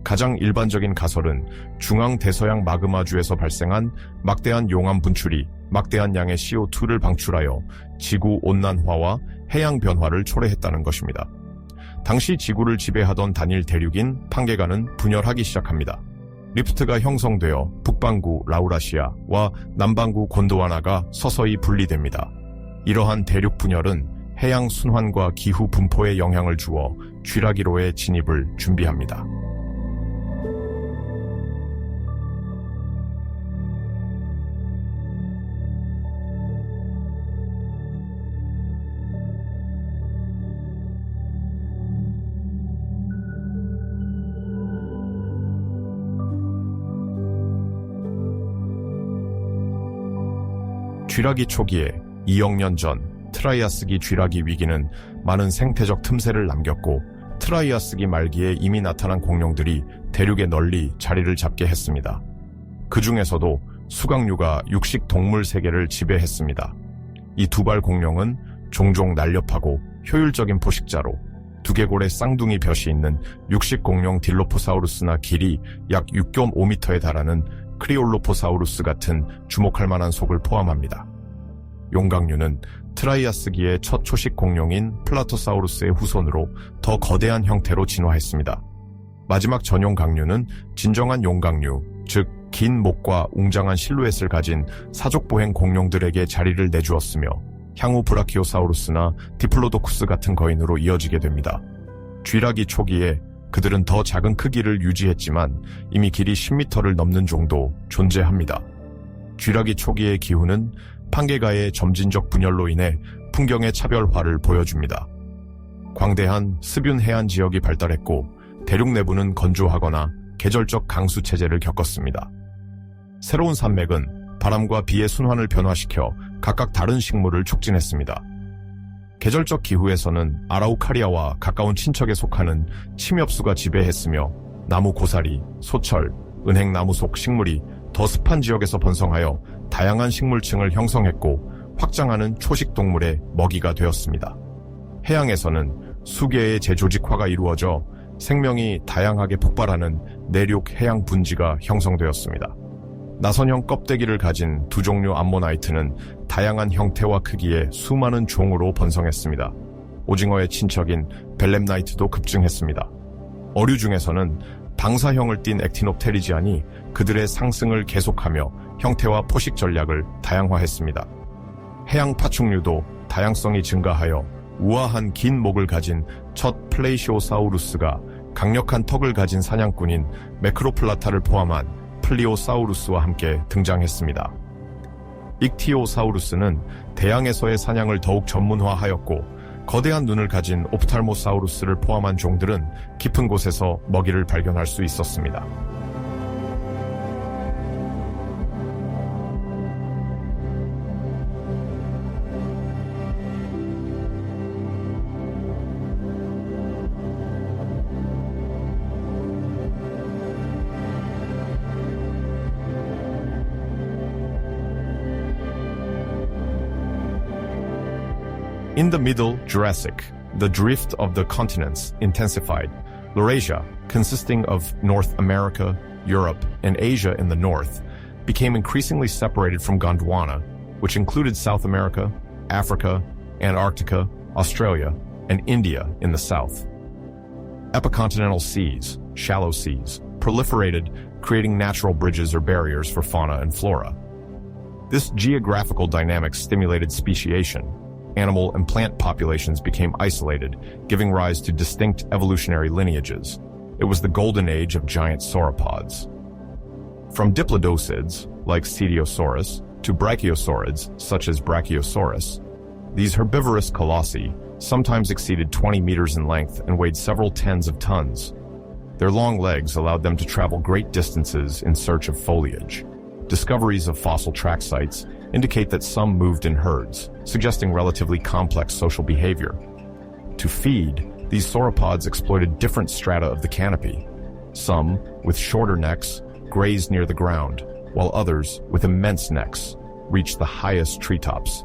가장 일반적인 가설은 중앙 대서양 마그마주에서 발생한 막대한 용암 분출이 막대한 양의 CO2를 방출하여 지구 온난화와 해양 변화를 초래했다는 것입니다. 당시 지구를 지배하던 단일 대륙인 판게가는 분열하기 시작합니다. 리프트가 형성되어 북반구 라우라시아와 남반구 곤드와나가 서서히 분리됩니다. 이러한 대륙 분열은 해양 순환과 기후 분포에 영향을 주어 쥐라기로의 진입을 준비합니다. 쥐라기 초기에 2억 년 전 트라이아스기 쥐라기 위기는 많은 생태적 틈새를 남겼고 트라이아스기 말기에 이미 나타난 공룡들이 대륙에 널리 자리를 잡게 했습니다. 그 중에서도 수강류가 육식 동물 세계를 지배했습니다. 이 두발 공룡은 종종 날렵하고 효율적인 포식자로 두개골의 쌍둥이 벼이 있는 육식 공룡 딜로포사우루스나 길이 약 6.5m에 달하는 크리올로포사우루스 같은 주목할 만한 속을 포함합니다. 용각류는 트라이아스기의 첫 초식 공룡인 플라토사우루스의 후손으로 더 거대한 형태로 진화했습니다. 마지막 전용 각류는 진정한 용각류, 즉 긴 목과 웅장한 실루엣을 가진 사족보행 공룡들에게 자리를 내주었으며 향후 브라키오사우루스나 디플로도쿠스 같은 거인으로 이어지게 됩니다. 쥐라기 초기에 그들은 더 작은 크기를 유지했지만 이미 길이 10m를 넘는 정도 존재합니다. 쥐라기 초기의 기후는 판게가의 점진적 분열로 인해 풍경의 차별화를 보여줍니다. 광대한 습윤 해안 지역이 발달했고 대륙 내부는 건조하거나 계절적 강수 체제를 겪었습니다. 새로운 산맥은 바람과 비의 순환을 변화시켜 각각 다른 식물을 촉진했습니다. 계절적 기후에서는 아라우카리아와 가까운 친척에 속하는 침엽수가 지배했으며 나무 고사리, 소철, 은행나무 속 식물이 더 습한 지역에서 번성하여 다양한 식물층을 형성했고 확장하는 초식 동물의 먹이가 되었습니다. 해양에서는 수개의 재조직화가 이루어져 생명이 다양하게 폭발하는 내륙 해양 분지가 형성되었습니다. 나선형 껍데기를 가진 두 종류 암모나이트는 다양한 형태와 크기의 수많은 종으로 번성했습니다. 오징어의 친척인 벨렘나이트도 급증했습니다. 어류 중에서는 방사형을 띤 액티놉테리지안이 그들의 상승을 계속하며 형태와 포식 전략을 다양화했습니다. 해양 파충류도 다양성이 증가하여 우아한 긴 목을 가진 첫 플레이시오사우루스가 강력한 턱을 가진 사냥꾼인 매크로플라타를 포함한 플리오사우루스와 함께 등장했습니다. 익티오사우루스는 대양에서의 사냥을 더욱 전문화하였고 거대한 눈을 가진 옵탈모사우루스를 포함한 종들은 깊은 곳에서 먹이를 발견할 수 있었습니다. In the Middle Jurassic, the drift of the continents intensified. Laurasia, consisting of North America, Europe, and Asia in the north, became increasingly separated from Gondwana, which included South America, Africa, Antarctica, Australia, and India in the south. Epicontinental seas, shallow seas, proliferated, creating natural bridges or barriers for fauna and flora. This geographical dynamic stimulated speciation. Animal and plant populations became isolated, giving rise to distinct evolutionary lineages. It was the golden age of giant sauropods. From diplodocids, like Cetiosaurus, to brachiosaurids, such as Brachiosaurus, these herbivorous colossi sometimes exceeded 20 meters in length and weighed several tens of tons. Their long legs allowed them to travel great distances in search of foliage. Discoveries of fossil track sites indicate that some moved in herds, suggesting relatively complex social behavior. To feed, these sauropods exploited different strata of the canopy. Some, with shorter necks, grazed near the ground, while others, with immense necks, reached the highest treetops.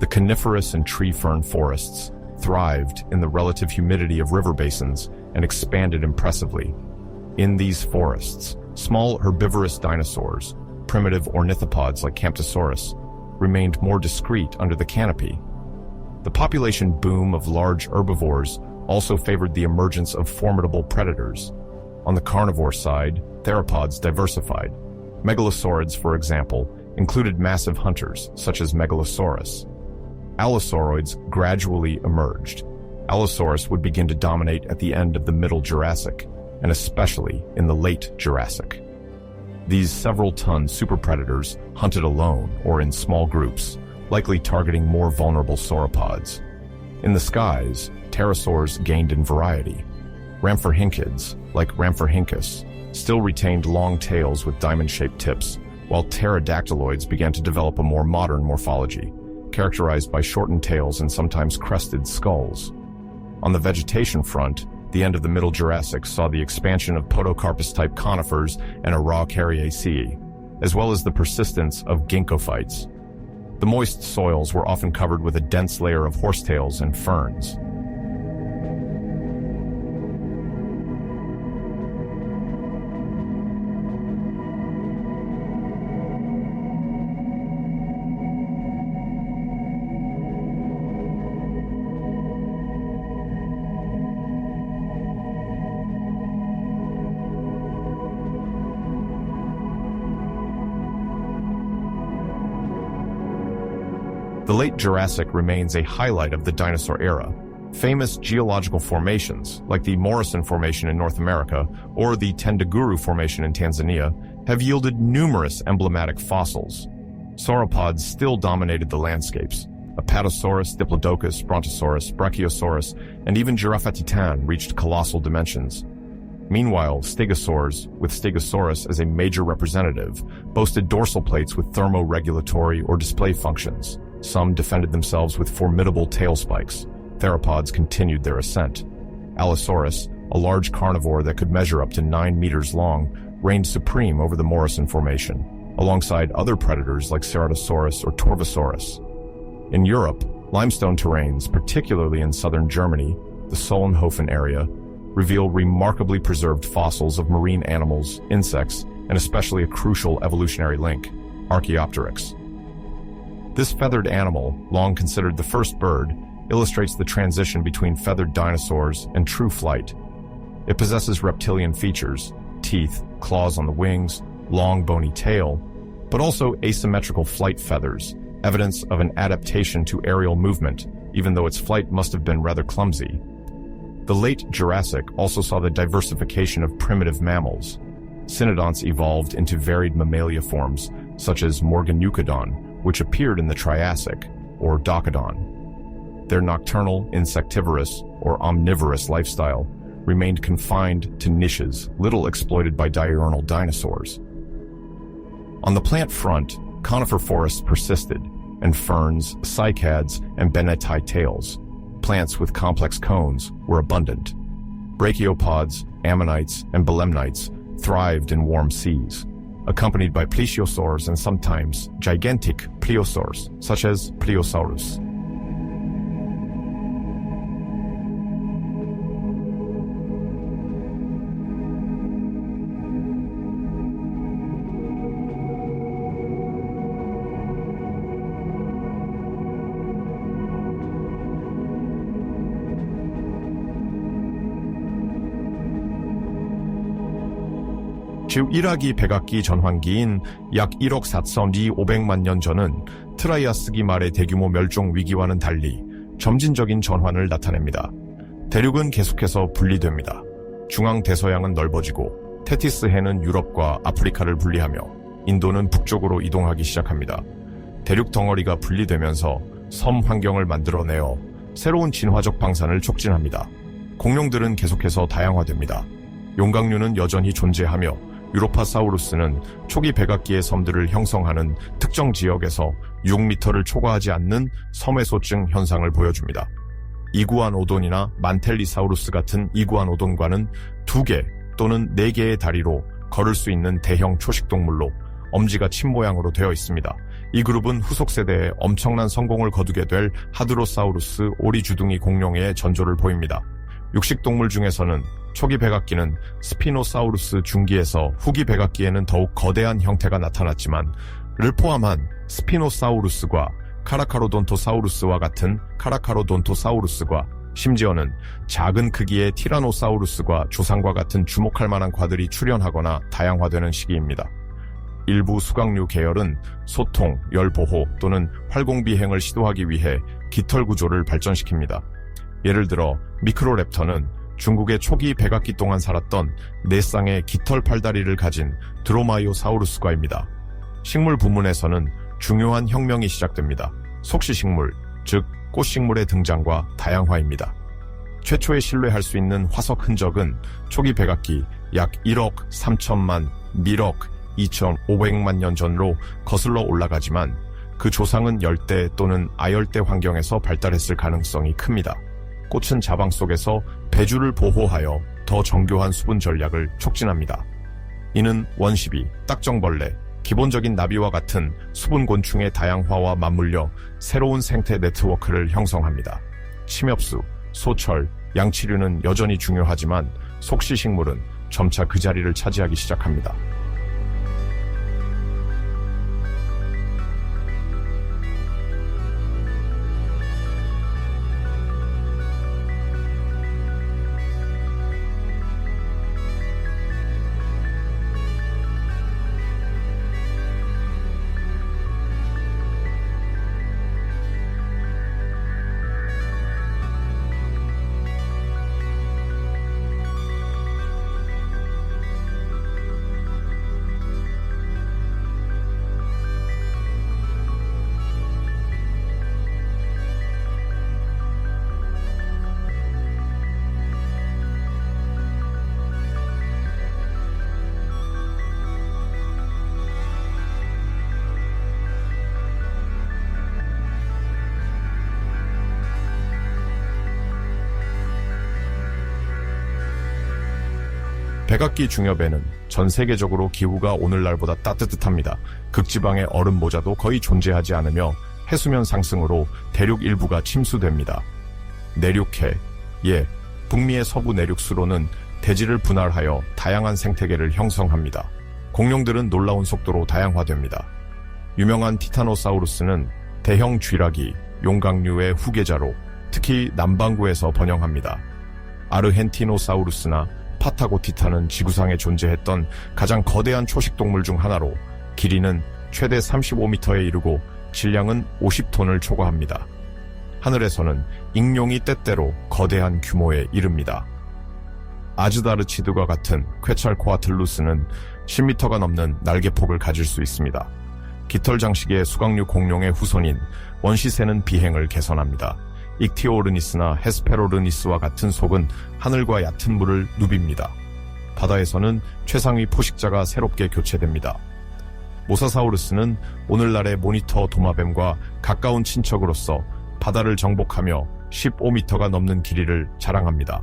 The coniferous and tree fern forests thrived in the relative humidity of river basins and expanded impressively. In these forests, small herbivorous dinosaurs, primitive ornithopods like Camptosaurus, remained more discreet under the canopy. The population boom of large herbivores also favored the emergence of formidable predators. On the carnivore side, theropods diversified. Megalosaurids, for example, included massive hunters, such as Megalosaurus. Allosauroids gradually emerged. Allosaurus would begin to dominate at the end of the Middle Jurassic, and especially in the Late Jurassic. These several-ton superpredators hunted alone or in small groups, likely targeting more vulnerable sauropods. In the skies, pterosaurs gained in variety. Rhamphorhynchids, like Rhamphorhynchus, still retained long tails with diamond-shaped tips, while pterodactyloids began to develop a more modern morphology, characterized by shortened tails and sometimes crested skulls. On the vegetation front, the end of the Middle Jurassic saw the expansion of Podocarpus-type conifers and Araucariaceae, as well as the persistence of ginkgophytes. The moist soils were often covered with a dense layer of horsetails and ferns. The Late Jurassic remains a highlight of the dinosaur era. Famous geological formations, like the Morrison Formation in North America or the Tendaguru Formation in Tanzania, have yielded numerous emblematic fossils. Sauropods still dominated the landscapes. Apatosaurus, Diplodocus, Brontosaurus, Brachiosaurus, and even Giraffatitan reached colossal dimensions. Meanwhile, stegosaurs, with Stegosaurus as a major representative, boasted dorsal plates with thermoregulatory or display functions. Some defended themselves with formidable tail spikes. Theropods continued their ascent. Allosaurus, a large carnivore that could measure up to 9 meters long, reigned supreme over the Morrison Formation, alongside other predators like Ceratosaurus or Torvosaurus. In Europe, limestone terrains, particularly in southern Germany, the Solnhofen area, reveal remarkably preserved fossils of marine animals, insects, and especially a crucial evolutionary link, Archaeopteryx. This feathered animal, long considered the first bird, illustrates the transition between feathered dinosaurs and true flight. It possesses reptilian features, teeth, claws on the wings, long bony tail, but also asymmetrical flight feathers, evidence of an adaptation to aerial movement, even though its flight must have been rather clumsy. The Late Jurassic also saw the diversification of primitive mammals. Cynodonts evolved into varied mammalia forms, such as Morganucodon, which appeared in the Triassic, or Docodon. Their nocturnal, insectivorous, or omnivorous lifestyle remained confined to niches little exploited by diurnal dinosaurs. On the plant front, conifer forests persisted, and ferns, cycads, and Bennettii tails, plants with complex cones, were abundant. Brachiopods, ammonites, and belemnites thrived in warm seas, accompanied by plesiosaurs and sometimes gigantic pliosaurs, such as Pliosaurus. 제1학기 백악기 전환기인 약 1억 4,500만 년 전은 트라이아스기 말의 대규모 멸종 위기와는 달리 점진적인 전환을 나타냅니다. 대륙은 계속해서 분리됩니다. 중앙 대서양은 넓어지고 테티스 해는 유럽과 아프리카를 분리하며 인도는 북쪽으로 이동하기 시작합니다. 대륙 덩어리가 분리되면서 섬 환경을 만들어내어 새로운 진화적 방산을 촉진합니다. 공룡들은 계속해서 다양화됩니다. 용각류는 여전히 존재하며 유로파사우루스는 초기 백악기의 섬들을 형성하는 특정 지역에서 6m를 초과하지 않는 섬해소증 현상을 보여줍니다. 이구아노돈이나 만텔리사우루스 같은 이구아노돈과는 2개 또는 4개의 다리로 걸을 수 있는 대형 초식동물로 엄지가 침 모양으로 되어 있습니다. 이 그룹은 후속 세대에 엄청난 성공을 거두게 될 하드로사우루스 오리주둥이 공룡의 전조를 보입니다. 육식동물 중에서는 초기 백악기는 스피노사우루스 중기에서 후기 백악기에는 더욱 거대한 형태가 나타났지만 를 포함한 스피노사우루스과 카라카로돈토사우루스와 같은 카라카로돈토사우루스과 심지어는 작은 크기의 티라노사우루스과 조상과 같은 주목할 만한 과들이 출현하거나 다양화되는 시기입니다. 일부 수각류 계열은 소통, 열보호 또는 활공비행을 시도하기 위해 깃털 구조를 발전시킵니다. 예를 들어 미크로랩터는 중국의 초기 백악기 동안 살았던 4쌍의 깃털 팔다리를 가진 드로마이오사우루스과입니다. 식물 부문에서는 중요한 혁명이 시작됩니다. 속시식물, 즉 꽃식물의 등장과 다양화입니다. 최초의 신뢰할 수 있는 화석 흔적은 초기 백악기 약 1억 3천만, 1억 2,500만 년 전으로 거슬러 올라가지만 그 조상은 열대 또는 아열대 환경에서 발달했을 가능성이 큽니다. 꽃은 자방 속에서 배주를 보호하여 더 정교한 수분 전략을 촉진합니다. 이는 원시비, 딱정벌레, 기본적인 나비와 같은 수분곤충의 다양화와 맞물려 새로운 생태 네트워크를 형성합니다. 침엽수, 소철, 양치류는 여전히 중요하지만 속시식물은 점차 그 자리를 차지하기 시작합니다. 백악기 중엽에는 전 세계적으로 기후가 오늘날보다 따뜻합니다. 극지방의 얼음 모자도 거의 존재하지 않으며 해수면 상승으로 대륙 일부가 침수됩니다. 내륙해, 북미의 서부 내륙수로는 대지를 분할하여 다양한 생태계를 형성합니다. 공룡들은 놀라운 속도로 다양화됩니다. 유명한 티타노사우루스는 대형 쥐라기, 용각류의 후계자로 특히 남반구에서 번영합니다. 아르헨티노사우루스나 파타고티타는 지구상에 존재했던 가장 거대한 초식동물 중 하나로 길이는 최대 35m에 이르고 질량은 50톤을 초과합니다. 하늘에서는 익룡이 때때로 거대한 규모에 이릅니다. 아즈다르치드과 같은 퀘찰코아틀루스는 10m가 넘는 날개폭을 가질 수 있습니다. 깃털 장식의 수각류 공룡의 후손인 원시새는 비행을 개선합니다. 익티오르니스나 헤스페로르니스와 같은 속은 하늘과 얕은 물을 누빕니다. 바다에서는 최상위 포식자가 새롭게 교체됩니다. 모사사우루스는 오늘날의 모니터 도마뱀과 가까운 친척으로서 바다를 정복하며 15m가 넘는 길이를 자랑합니다.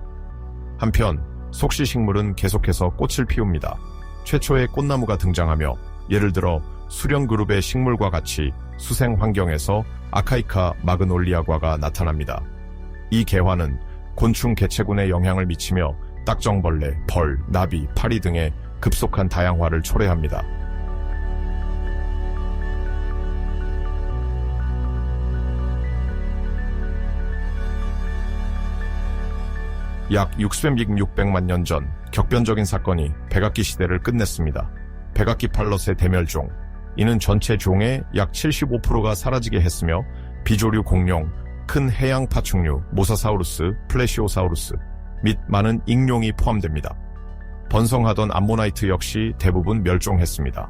한편 속시식물은 계속해서 꽃을 피웁니다. 최초의 꽃나무가 등장하며 예를 들어 수령그룹의 식물과 같이 수생 환경에서 아카이카 마그놀리아과가 나타납니다. 이 개화는 곤충 개체군에 영향을 미치며 딱정벌레, 벌, 나비, 파리 등의 급속한 다양화를 초래합니다. 약 600만 년 전 격변적인 사건이 백악기 시대를 끝냈습니다. 백악기 팔럿의 대멸종, 이는 전체 종의 약 75%가 사라지게 했으며 비조류 공룡, 큰 해양 파충류, 모사사우루스, 플래시오사우루스 및 많은 익룡이 포함됩니다. 번성하던 암모나이트 역시 대부분 멸종했습니다.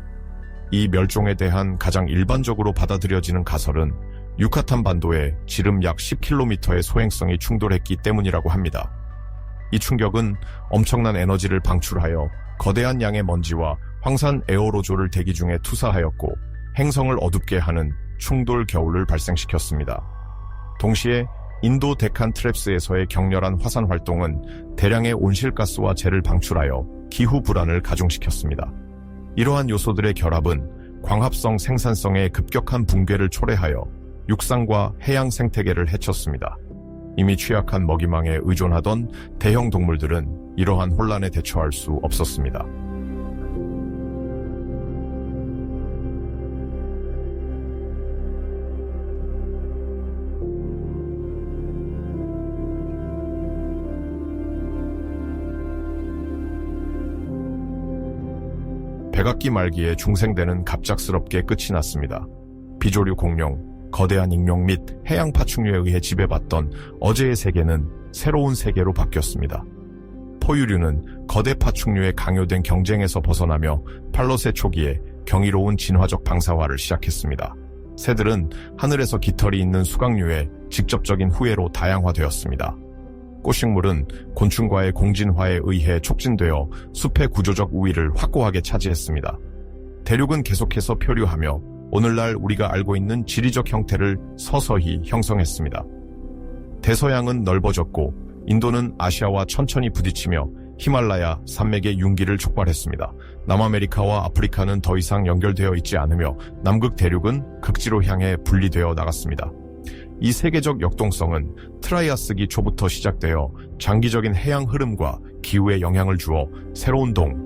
이 멸종에 대한 가장 일반적으로 받아들여지는 가설은 유카탄 반도에 지름 약 10km의 소행성이 충돌했기 때문이라고 합니다. 이 충격은 엄청난 에너지를 방출하여 거대한 양의 먼지와 황산 에어로졸을 대기 중에 투사하였고 행성을 어둡게 하는 충돌 겨울을 발생시켰습니다. 동시에 인도 데칸 트랩스에서의 격렬한 화산 활동은 대량의 온실가스와 재를 방출하여 기후 불안을 가중시켰습니다. 이러한 요소들의 결합은 광합성 생산성의 급격한 붕괴를 초래하여 육상과 해양 생태계를 해쳤습니다. 이미 취약한 먹이망에 의존하던 대형 동물들은 이러한 혼란에 대처할 수 없었습니다. 백악기 말기에 중생대는 갑작스럽게 끝이 났습니다. 비조류 공룡, 거대한 익룡 및 해양 파충류에 의해 지배받던 어제의 세계는 새로운 세계로 바뀌었습니다. 포유류는 거대 파충류의 강요된 경쟁에서 벗어나며 팔로세 초기에 경이로운 진화적 방사화를 시작했습니다. 새들은 하늘에서 깃털이 있는 수강류의 직접적인 후예로 다양화되었습니다. 꽃식물은 곤충과의 공진화에 의해 촉진되어 숲의 구조적 우위를 확고하게 차지했습니다. 대륙은 계속해서 표류하며 오늘날 우리가 알고 있는 지리적 형태를 서서히 형성했습니다. 대서양은 넓어졌고 인도는 아시아와 천천히 부딪히며 히말라야 산맥의 융기를 촉발했습니다. 남아메리카와 아프리카는 더 이상 연결되어 있지 않으며 남극 대륙은 극지로 향해 분리되어 나갔습니다. 이 세계적 역동성은 트라이아스기 초부터 시작되어 장기적인 해양 흐름과 기후에 영향을 주어 새로운 동,